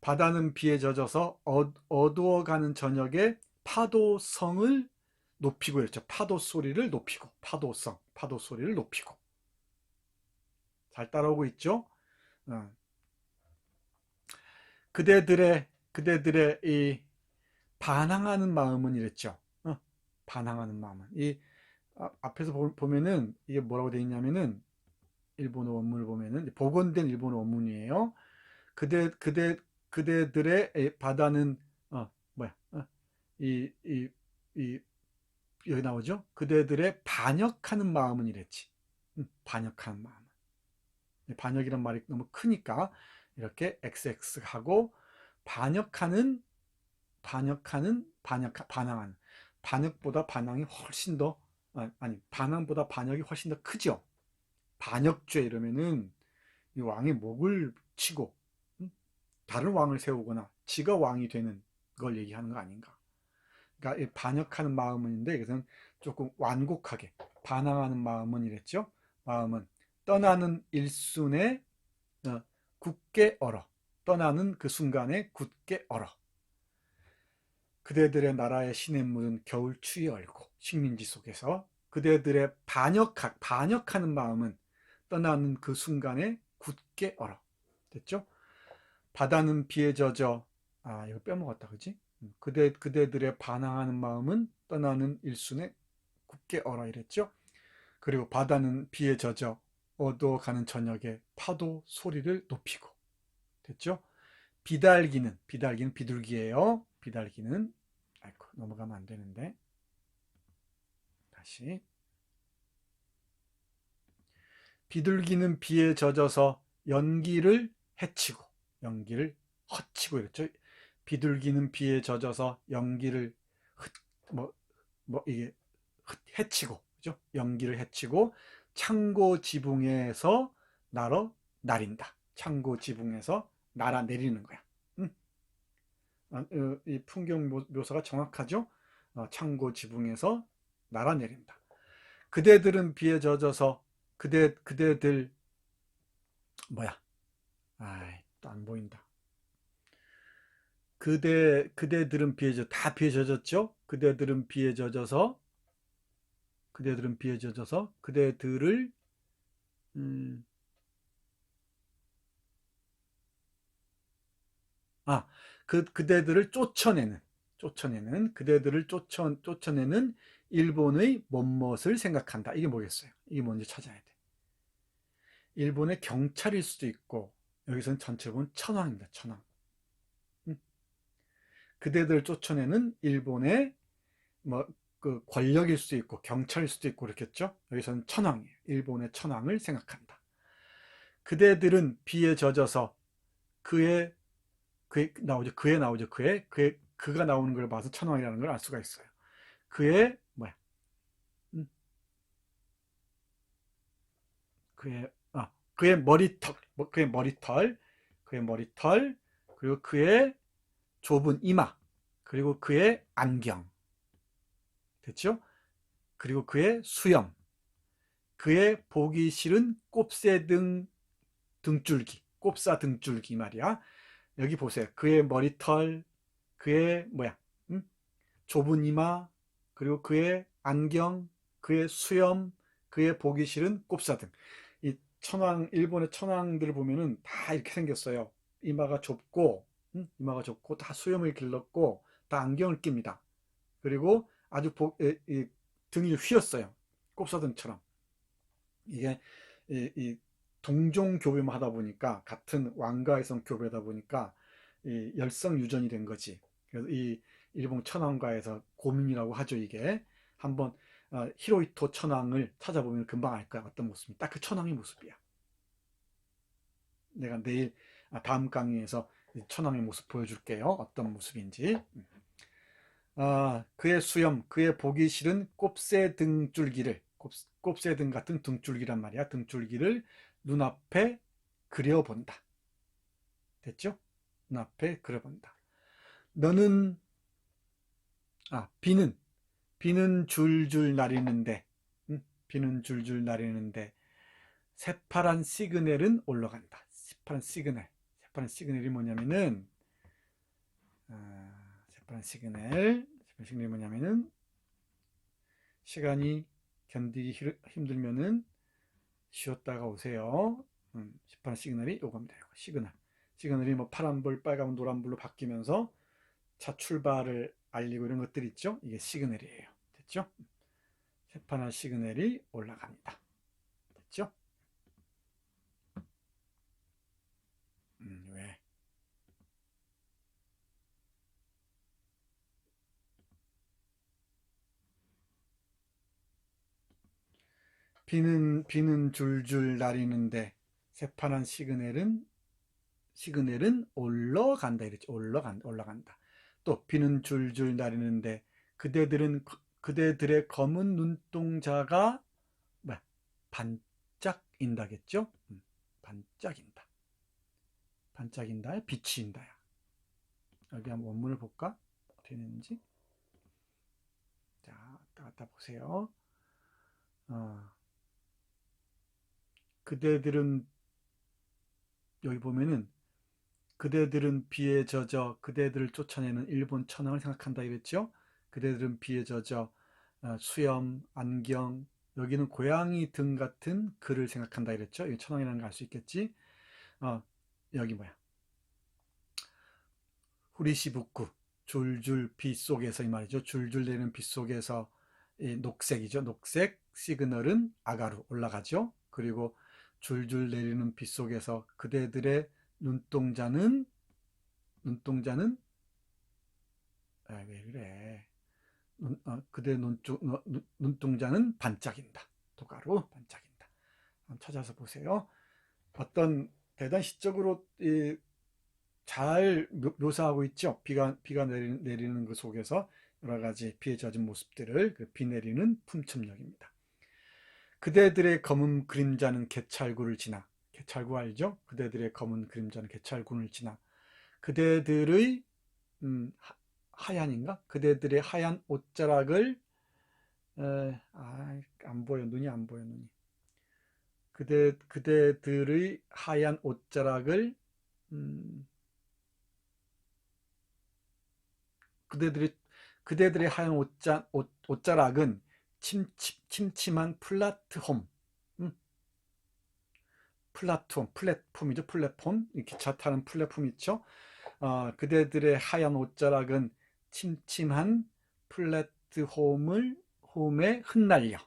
바다는 비에 젖어서 어두워가는 저녁에 파도성을 높이고 그랬죠. 파도 소리를 높이고 파도 소리를 높이고 잘 따라오고 있죠. 그대들의 이 반항하는 마음은 이랬죠. 반항하는 마음은 이 앞에서 보면은 이게 뭐라고 되어 있냐면은 일본어 원문을 보면은 복원된 일본어 원문이에요. 그대들의 바다는 이 여기 나오죠? 그대들의 반역하는 마음은 이랬지. 반역하는 마음은. 반역이란 말이 너무 크니까 이렇게 XX하고 반역하는 반항하는 반역보다 반항이 훨씬 더 아니 반항보다 반역이 훨씬 더 크죠. 반역죄 이러면은 이 왕의 목을 치고 다른 왕을 세우거나 지가 왕이 되는 걸 얘기하는 거 아닌가. 그러니까 이 반역하는 마음은인데 이것은 조금 완곡하게 반항하는 마음은 이랬죠. 마음은 떠나는 일순에 굳게 얼어. 떠나는 그 순간에 굳게 얼어. 그대들의 나라의 시냇물은 겨울 추위 얼고 식민지 속에서 그대들의 반역하는 마음은 떠나는 그 순간에 굳게 얼어. 됐죠? 바다는 비에 젖어 이거 빼먹었다 그지? 그대들의 반항하는 마음은 떠나는 일순에 굳게 얼어 이랬죠? 그리고 바다는 비에 젖어 어두워가는 저녁에 파도 소리를 높이고 됐죠? 비달기는 비둘기예요. 비달기는 아이고 넘어가면 안 되는데 다시 비둘기는 비에 젖어서 연기를 해치고 연기를 헛치고 이랬죠. 비둘기는 비에 젖어서 연기를 이게 해치고 그죠? 연기를 해치고 창고 지붕에서 날인다. 창고 지붕에서 날아내리는 거야. 이 풍경 묘사가 정확하죠? 창고 지붕에서 날아내린다. 그대들은 비에 젖어서 그대들 뭐야? 또 안 보인다. 그대들은 다 비에 젖었죠? 그대들은 비에 젖어서 그대들을 그대들을 그대들을 쫓아내는 일본의 못못을 생각한다. 이게 뭐겠어요? 이게 뭔지 찾아야 돼. 일본의 경찰일 수도 있고 여기서는 전체로 보면 천황입니다. 천황. 그대들을 쫓아내는 일본의 그 권력일 수도 있고 경찰일 수도 있고 그렇겠죠. 여기서는 천황이에요. 일본의 천황을 생각한다. 그대들은 비에 젖어서 그의 나오죠. 그가 나오는 걸 봐서 천황이라는 걸 알 수가 있어요. 그의 뭐야? 그의 그의 머리털, 그리고 그의 좁은 이마, 그리고 그의 안경, 됐죠? 그리고 그의 수염, 그의 보기 싫은 곱사 등줄기 말이야. 여기 보세요. 그의 머리털, 그의 좁은 이마, 그리고 그의 안경, 그의 수염, 그의 보기 싫은 곱사등. 이 일본의 천황들을 보면은 다 이렇게 생겼어요. 이마가 좁고 다 수염을 길렀고 다 안경을 낍니다. 그리고 아주 등이 휘었어요. 곱사등처럼. 이게 이 동종 교배만 하다 보니까 같은 왕가에서 교배하다 보니까 이 열성 유전이 된 거지. 그래서 이 일본 천황가에서 고민이라고 하죠. 이게 한번 히로히토 천황을 찾아보면 금방 알 거야. 어떤 모습이 딱 그 천황의 모습이야. 내가 내일 다음 강의에서 천황의 모습 보여줄게요. 어떤 모습인지. 그의 수염, 그의 보기 싫은 곱새등 같은 등줄기란 말이야. 등줄기를 눈앞에 그려본다. 됐죠? 눈앞에 그려본다. 너는 비는 줄줄 내리는데 비는 줄줄 내리는데 새파란 시그널은 올라간다. 새파란 시그널이 뭐냐면은 새파란 시그널이 뭐냐면은 시간이 견디기 힘들면은 쉬었다가 오세요. 새파란 시그널이 요겁니다. 시그널이 뭐 파란불, 빨간불, 노란불로 바뀌면서 차 출발을 알리고 이런 것들 있죠. 이게 시그널이에요. 됐죠? 새파란 시그널이 올라갑니다. 됐죠? 왜? 비는 줄줄 내리는데 새파란 시그널은 올라간다 이랬죠. 올라간다. 또 비는 줄줄 내리는데 그대들의 검은 눈동자가 뭐야? 반짝인다겠죠? 반짝인다. 반짝인다에 비치인다야. 여기 한번 원문을 볼까? 어떻게 되는지. 자, 왔다 갔다 보세요. 그대들은 여기 보면은 그대들은 비에 젖어 그대들을 쫓아내는 일본 천황을 생각한다 이랬죠. 그대들은 비에 젖어 수염, 안경, 여기는 고양이 등 같은 글을 생각한다 이랬죠. 이 천황이라는 걸 알 수 있겠지. 여기 뭐야? 후리시부쿠 줄줄 비 속에서 이 말이죠. 줄줄 내리는 비 속에서 이 녹색이죠. 녹색 시그널은 아가루 올라가죠. 그리고 줄줄 내리는 비 속에서 그대들의 눈동자는 왜 그래? 그대 눈동자는 반짝인다. 도가루 반짝인다. 한번 찾아서 보세요. 어떤 대단히 시적으로 잘 묘사하고 있죠. 비가 내리는 그 속에서 여러 가지 비에 젖은 모습들을 그 비 내리는 품천역입니다. 그대들의 검은 그림자는 개찰구를 지나, 개찰구 알죠? 그대들의 검은 그림자는 개찰구를 지나 그대들의 하얀인가? 그대들의 하얀 옷자락을 안 보여. 눈이 안 보여. 눈이. 그대들의 하얀 옷자락을 그대들의 그대들의 하얀 옷자락은 침침한 플랫폼, 플랫폼이죠. 플랫폼, 기차 타는 플랫폼 있죠. 그대들의 하얀 옷자락은 침침한 홈에 흩날려.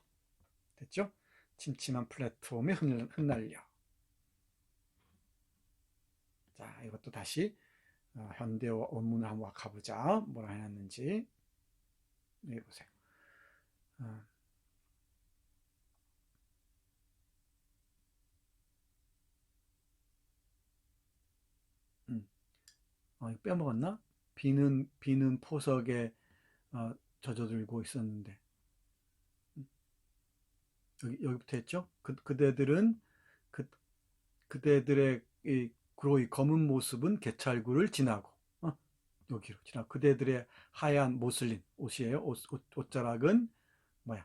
됐죠? 침침한 플랫폼에 흩날려. 자, 이것도 다시 현대어 원문을 한번 가보자. 뭐라 해놨는지. 여기 보세요. 이거 빼먹었나? 비는 포석에 젖어들고 있었는데. 여기부터 했죠? 그대들의 이 검은 모습은 개찰구를 지나고, 여기로 지나 그대들의 하얀 모슬린 옷이에요. 옷자락은 뭐야?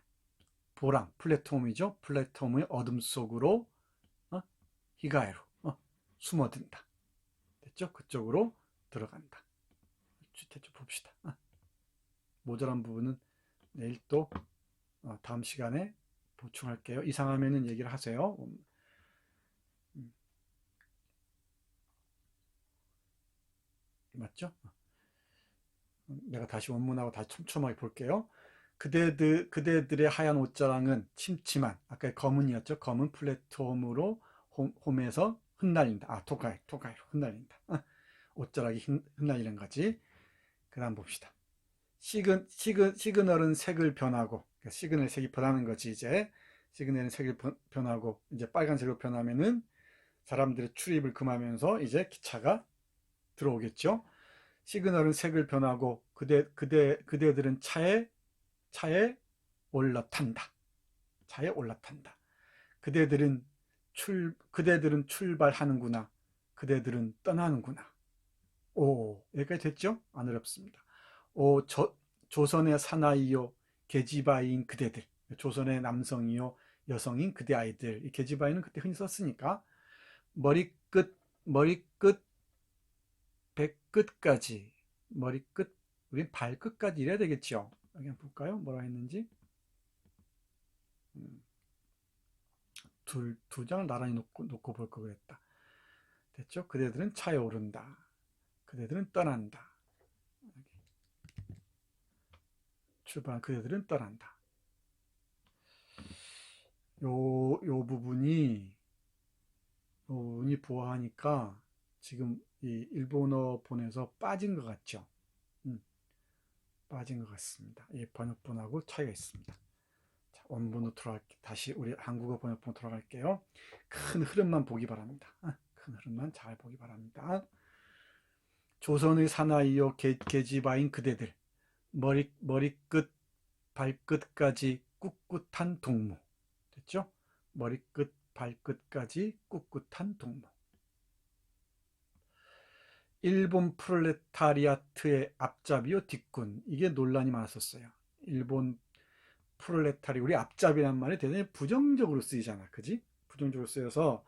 보랑 플랫폼이죠. 플랫폼의 어둠 속으로 히가에로 숨어든다. 됐죠? 그쪽으로 들어간다. 대충 봅시다. 모자란 부분은 내일 또 다음 시간에 보충할게요. 이상하면은 얘기를 하세요. 맞죠? 내가 다시 원문하고 다시 촘촘하게 볼게요. 그대들의 하얀 옷자락은 침침한, 아까 검은이었죠? 검은 플랫폼으로 홈에서 흩날린다. 토가이로 흩날린다. 옷자락이 흩날리는 거지. 그 다음 봅시다. 시그널은 색을 변하고, 그러니까 시그널 색이 변하는 거지, 이제. 시그널은 색을 변하고, 이제 빨간색으로 변하면은 사람들의 출입을 금하면서 이제 기차가 들어오겠죠. 시그널은 색을 변하고, 그대들은 차에 올라탄다. 차에 올라탄다. 그대들은 출발하는구나. 그대들은 떠나는구나. 여기까지 됐죠? 안 어렵습니다. 조선의 사나이요, 계집아이인 그대들. 조선의 남성이요, 여성인 그대 아이들. 이 계집아이는 그때 흔히 썼으니까. 머리끝, 배끝까지. 우린 발끝까지 이래야 되겠죠? 여기 한번 볼까요? 뭐라 했는지. 두 장을 나란히 놓고 볼 걸 그랬다. 됐죠? 그대들은 차에 오른다. 그대들은 떠난다. 출발한 그대들은 떠난다. 요 부분이 보아하니까 지금 이 일본어 본에서 빠진 것 같죠? 빠진 것 같습니다. 이 번역본하고 차이가 있습니다. 자, 원본으로 돌아갈게요. 다시 우리 한국어 번역본 돌아갈게요. 큰 흐름만 보기 바랍니다. 큰 흐름만 잘 보기 바랍니다. 조선의 사나이요 계집아인 그대들, 머리끝 발끝까지 꿋꿋한 동무. 됐죠? 머리끝 발끝까지 꿋꿋한 동무. 일본 프롤레타리아트의 앞잡이요 뒷군. 이게 논란이 많았었어요. 일본 프롤레타리, 우리 앞잡이란 말이 대단히 부정적으로 쓰이잖아. 그지? 부정적으로 쓰여서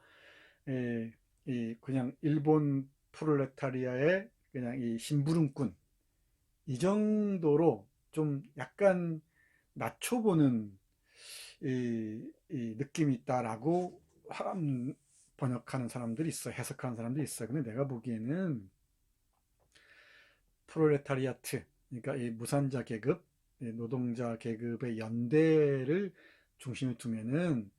그냥 일본 프롤레타리아의 그냥 이 심부름꾼, 이 정도로 좀 약간 낮춰보는 이 느낌이 있다라고 번역하는 사람들이 있어, 해석하는 사람들이 있어. 근데 내가 보기에는 프롤레타리아트, 그러니까 이 무산자 계급, 노동자 계급의 연대를 중심에 두면은,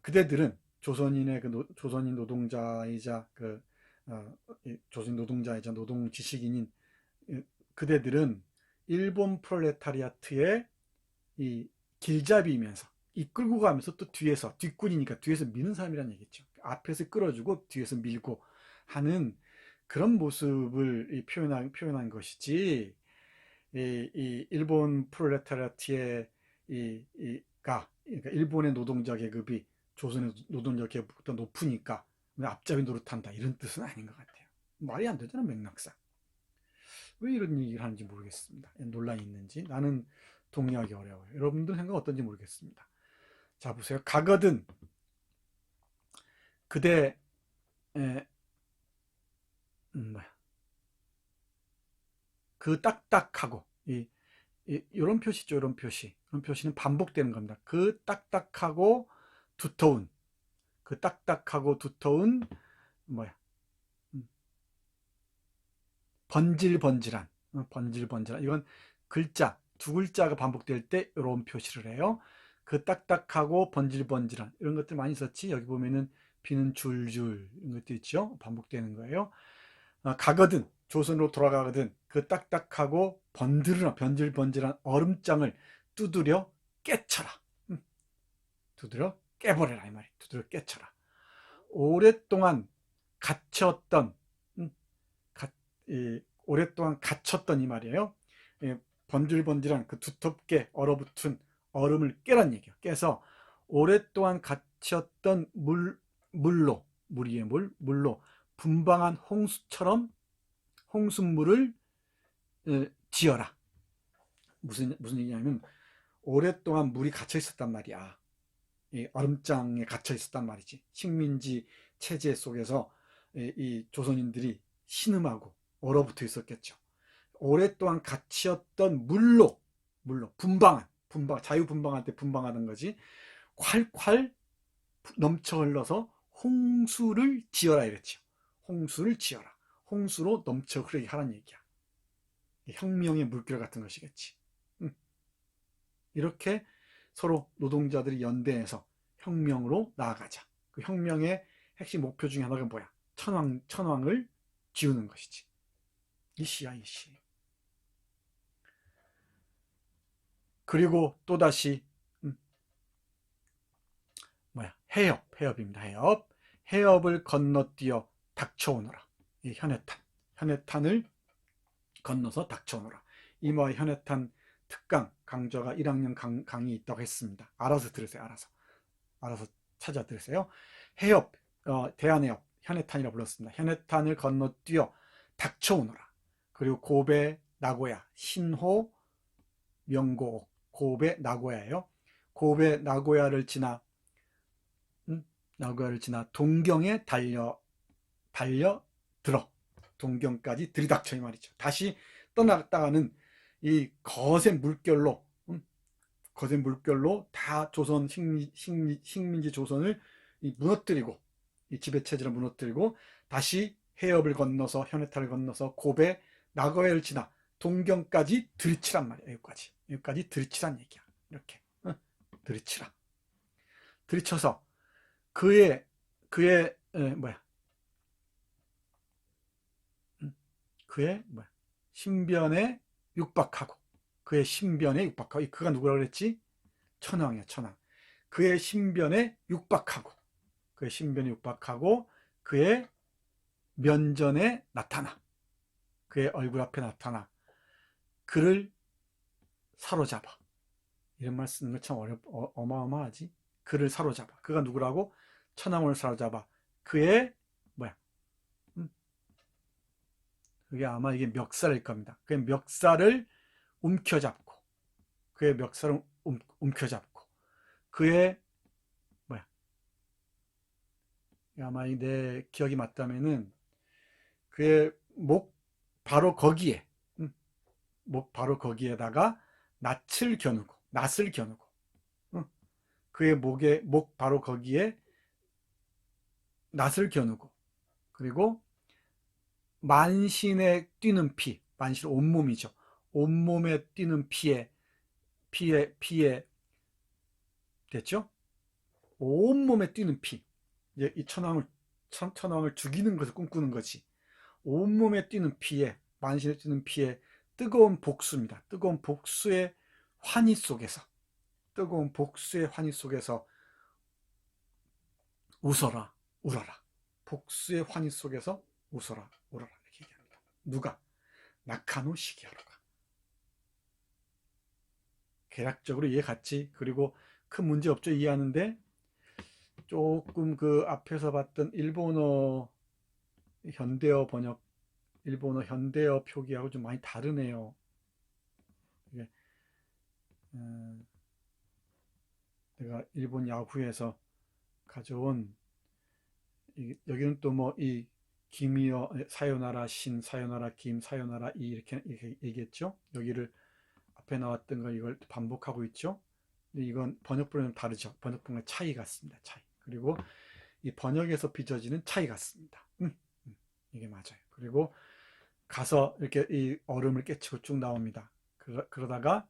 그대들은 조선인의 조선인 노동자이자 조선 노동자이자 노동 지식인인 그대들은 일본 프롤레타리아트의 이 길잡이면서 이끌고 가면서 또 뒤에서, 뒷군이니까 뒤에서 미는 사람이라는 얘기죠. 앞에서 끌어주고 뒤에서 밀고 하는 그런 모습을 표현한 것이지, 이 일본 프롤레타리아트의 그러니까 일본의 노동자 계급이 조선의 노동자 계급보다 높으니까 앞잡이 노릇한다, 이런 뜻은 아닌 것 같아요. 말이 안 되잖아, 맥락상. 왜 이런 얘기를 하는지 모르겠습니다. 논란이 있는지 나는 동의하기 어려워요. 여러분들 생각 어떤지 모르겠습니다. 자, 보세요. 가거든 그대 그 딱딱하고, 이런 표시죠. 이런 표시. 이런 표시는 반복되는 겁니다. 그 딱딱하고 두터운, 그 딱딱하고 두터운 번질번질한, 번질번질한. 이건 글자, 두 글자가 반복될 때 이런 표시를 해요. 그 딱딱하고 번질번질한, 이런 것들 많이 썼지. 여기 보면은 비는 줄줄, 이런 것도 있죠. 반복되는 거예요. 가거든, 조선으로 돌아가거든 그 딱딱하고 번질번질한 얼음장을 두드려 깨쳐라. 두드려 깨버려라, 이 말이. 두드려 깨쳐라. 오랫동안 갇혔던, 오랫동안 갇혔던, 이 말이에요. 번질번질한 그 두텁게 얼어붙은 얼음을 깨란 얘기예요. 깨서 오랫동안 갇혔던 물로 분방한 홍수처럼 홍수물을 지어라. 무슨 얘기냐면, 오랫동안 물이 갇혀 있었단 말이야. 이 얼음장에 갇혀 있었단 말이지. 식민지 체제 속에서 이 조선인들이 신음하고 얼어붙어 있었겠죠. 오랫동안 갇혔던 물로 자유분방할 때 분방하는 거지. 콸콸 넘쳐 흘러서 홍수를 지어라 이랬죠. 홍수를 지어라. 홍수로 넘쳐 흐르게 하라는 얘기야. 혁명의 물결 같은 것이겠지. 이렇게 서로 노동자들이 연대해서 혁명으로 나아가자. 그 혁명의 핵심 목표 중에 하나가 뭐야? 천황을 지우는 것이지. 이씨야, 이씨. 그리고 또다시 해협입니다. 해협을 건너뛰어 닥쳐오너라. 이 현해탄을 건너서 닥쳐오너라. 이마와 현해탄 특강 강좌가 1학년 강의 있다고 했습니다. 알아서 들으세요. 알아서 찾아 들으세요. 해협, 대한해협, 현해탄이라고 불렀습니다. 현해탄을 건너뛰어 닥쳐오너라. 그리고 고베, 나고야, 신호, 명고, 고베, 나고야예요. 고베, 나고야를 지나 동경에 달려들어 동경까지 들이닥쳐, 이 말이죠. 다시 떠나갔다가는 이 거센 물결로 다 조선 식민지 조선을 무너뜨리고, 이 지배체제를 무너뜨리고, 다시 해협을 건너서 현해탄을 건너서 고베, 나고야를 지나 동경까지 들이치란 말이야. 여기까지 들이치란 얘기야. 이렇게 들이치라. 들이쳐서 그의 신변에 육박하고, 그가 누구라 그랬지? 천황이야, 천황. 그의 신변에 육박하고, 그의 면전에 나타나, 그의 얼굴 앞에 나타나 그를 사로잡아. 이런 말 쓰는 거 참 어마어마하지. 그를 사로잡아. 그가 누구라고? 천황을 사로잡아. 그의 뭐야? 그게 아마 이게 멱살일 겁니다. 그의 멱살을 움켜잡고, 그의 멱살을 움켜잡고, 그의 뭐야? 아마 내 기억이 맞다면은 그의 목 바로 거기에, 목 바로 거기에다가 낫을 겨누고, 그의 목 바로 거기에 낫을 겨누고, 그리고 만신에 뛰는 피, 만신 온몸이죠. 온몸에 뛰는 피에 됐죠? 온몸에 뛰는 피. 이제 이 천황을 죽이는 것을 꿈꾸는 거지. 온몸에 뛰는 피에, 만신에 뛰는 피에 뜨거운 복수입니다. 뜨거운 복수의 환희 속에서 웃어라, 울어라. 복수의 환희 속에서 웃어라, 울어라. 이렇게 얘기합니다. 누가? 나카노 시게하루가. 계략적으로 이해 갔지. 그리고 큰 문제 없죠. 이해하는데 조금 그 앞에서 봤던 일본어 현대어 표기하고 좀 많이 다르네요. 이게, 내가 일본 야후에서 가져온, 여기는 또 뭐 이 김이어 사요나라 신, 사요나라 김, 사요나라 이 이렇게 얘기했죠. 여기를 앞에 나왔던 거 이걸 반복하고 있죠. 근데 이건 번역본은 다르죠. 번역본의 차이 같습니다. 차이. 그리고 이 번역에서 빚어지는 차이 같습니다. 이게 맞아요. 그리고 가서 이렇게 이 얼음을 깨치고 쭉 나옵니다. 그러다가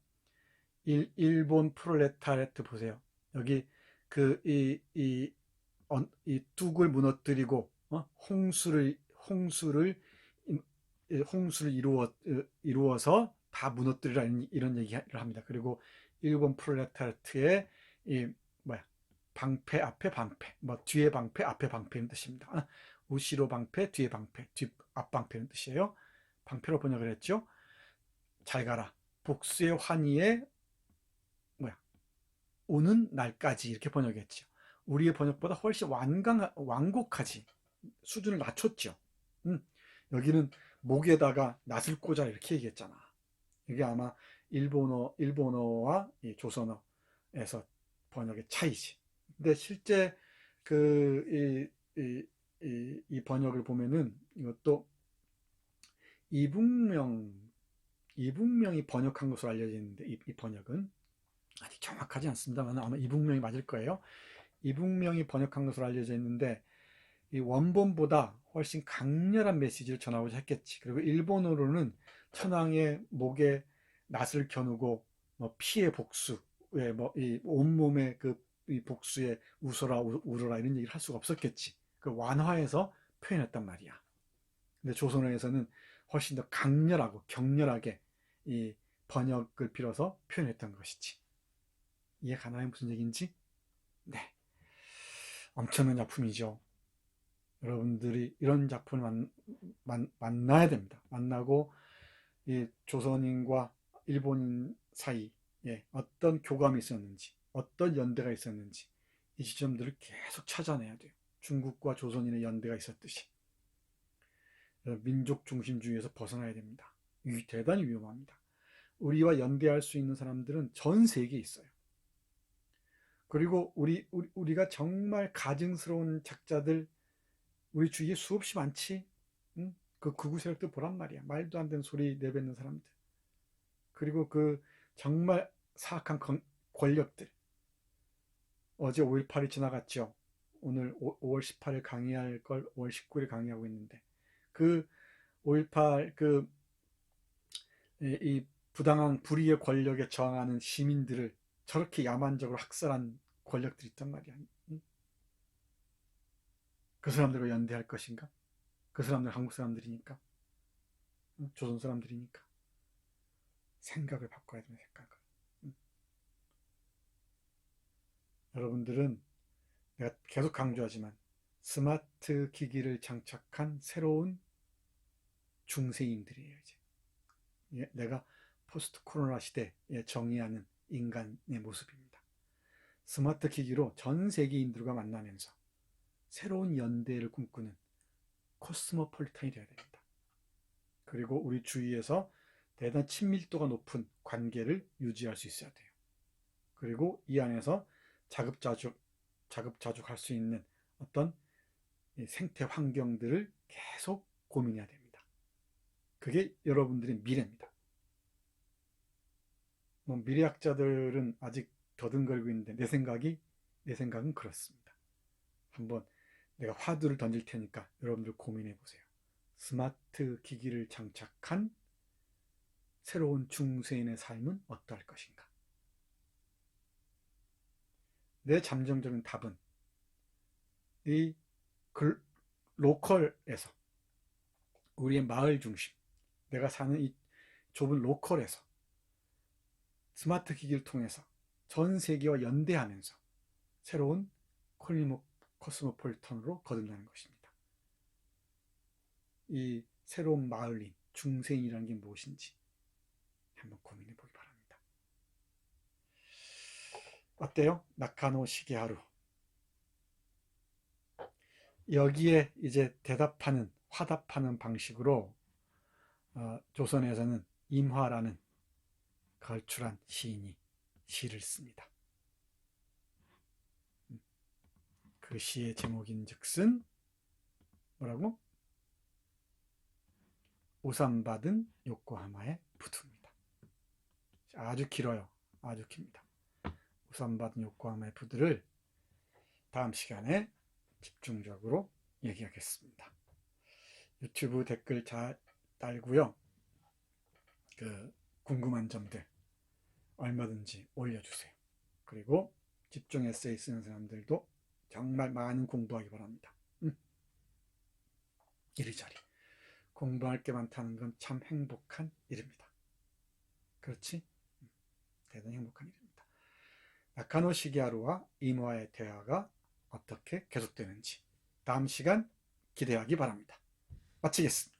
일본 프롤레타리아트 보세요. 여기 그 이 뚝을 무너뜨리고 홍수를 이루어서 다 무너뜨리라 이런 얘기를 합니다. 그리고 일본 프롤레타리아트의 이 뭐야 방패 앞에 방패, 뭐 뒤에 방패 앞에 방패는 뜻입니다. 우시로 방패, 뒤에 방패, 앞 방패는 뜻이에요. 방패로 번역을 했죠. 잘 가라. 복수의 환희에 뭐야 오는 날까지 이렇게 번역했죠. 우리의 번역보다 훨씬 완곡하지. 수준을 낮췄죠. 여기는 목에다가 낫을 꽂아 이렇게 얘기했잖아. 이게 아마 일본어와 이 조선어에서 번역의 차이지. 근데 실제 이 번역을 보면은 이것도 이북명이 번역한 것으로 알려져 있는데 이 번역은 아직 정확하지 않습니다만 아마 이북명이 맞을 거예요. 이북명이 번역한 것으로 알려져 있는데 이 원본보다 훨씬 강렬한 메시지를 전하고자 했겠지. 그리고 일본어로는 천황의 목에 낫을 겨누고 뭐 피의 복수에 뭐이 온몸의 이 복수에 웃어라 울어라 이런 얘기를 할 수가 없었겠지. 그 완화해서 표현했단 말이야. 근데 조선어에서는 훨씬 더 강렬하고 격렬하게 이 번역을 빌어서 표현했던 것이지. 이해 가나요? 무슨 얘기인지? 네. 엄청난 작품이죠. 여러분들이 이런 작품을 만나야 됩니다. 만나고 이 조선인과 일본인 사이에 어떤 교감이 있었는지, 어떤 연대가 있었는지 이 지점들을 계속 찾아내야 돼요. 중국과 조선인의 연대가 있었듯이. 민족 중심주의에서 벗어나야 됩니다. 대단히 위험합니다. 우리와 연대할 수 있는 사람들은 전 세계에 있어요. 그리고 우리가 정말 가증스러운 작자들 우리 주위에 수없이 많지. 응? 그 극우 세력들 보란 말이야. 말도 안 되는 소리 내뱉는 사람들. 그리고 그 정말 사악한 권력들. 어제 5.18이 지나갔죠. 오늘 5월 18일 강의할 걸 5월 19일 강의하고 있는데 그 5.18 이 부당한 불의의 권력에 저항하는 시민들을 저렇게 야만적으로 학살한 권력들이 있단 말이야. 그 사람들과 연대할 것인가? 그 사람들 한국 사람들이니까, 조선 사람들이니까 생각을 바꿔야 되는 생각을. 여러분들은 내가 계속 강조하지만 스마트 기기를 장착한 새로운 중세인들이에요. 이제 내가 포스트 코로나 시대에 정의하는 인간의 모습입니다. 스마트 기기로 전 세계인들과 만나면서 새로운 연대를 꿈꾸는 코스모폴리탄이 되어야 됩니다. 그리고 우리 주위에서 대단히 친밀도가 높은 관계를 유지할 수 있어야 돼요. 그리고 이 안에서 자급자족할 수 있는 어떤 생태 환경들을 계속 고민해야 됩니다. 그게 여러분들의 미래입니다. 뭐 미래학자들은 아직 더듬거리고 있는데 내 생각은 그렇습니다. 한번 내가 화두를 던질 테니까 여러분들 고민해 보세요. 스마트 기기를 장착한 새로운 중세인의 삶은 어떠할 것인가? 내 잠정적인 답은 이 로컬에서, 우리의 마을 중심, 내가 사는 이 좁은 로컬에서 스마트 기기를 통해서 전 세계와 연대하면서 새로운 코스모폴리탄으로 거듭나는 것입니다. 이 새로운 마을인, 중세인이라는 게 무엇인지 한번 고민해 보기 바랍니다. 어때요? 나카노 시게하루. 여기에 이제 화답하는 방식으로 조선에서는 임화라는 걸출한 시인이 시를 씁니다. 그 시의 제목인즉슨 뭐라고? 우산받은 요코하마의 부두입니다. 아주 길어요. 아주 깁니다. 우산받은 요코하마의 부두를 다음 시간에 집중적으로 얘기하겠습니다. 유튜브 댓글 잘 달고요. 궁금한 점들 얼마든지 올려주세요. 그리고 집중 에세이 쓰는 사람들도 정말 많은 공부하기 바랍니다. 이리저리 공부할 게 많다는 건 참 행복한 일입니다. 그렇지? 대단히 행복한 일입니다. 나카노 시게하루와 임화의 대화가 어떻게 계속되는지 다음 시간 기대하기 바랍니다. 마치겠습니다.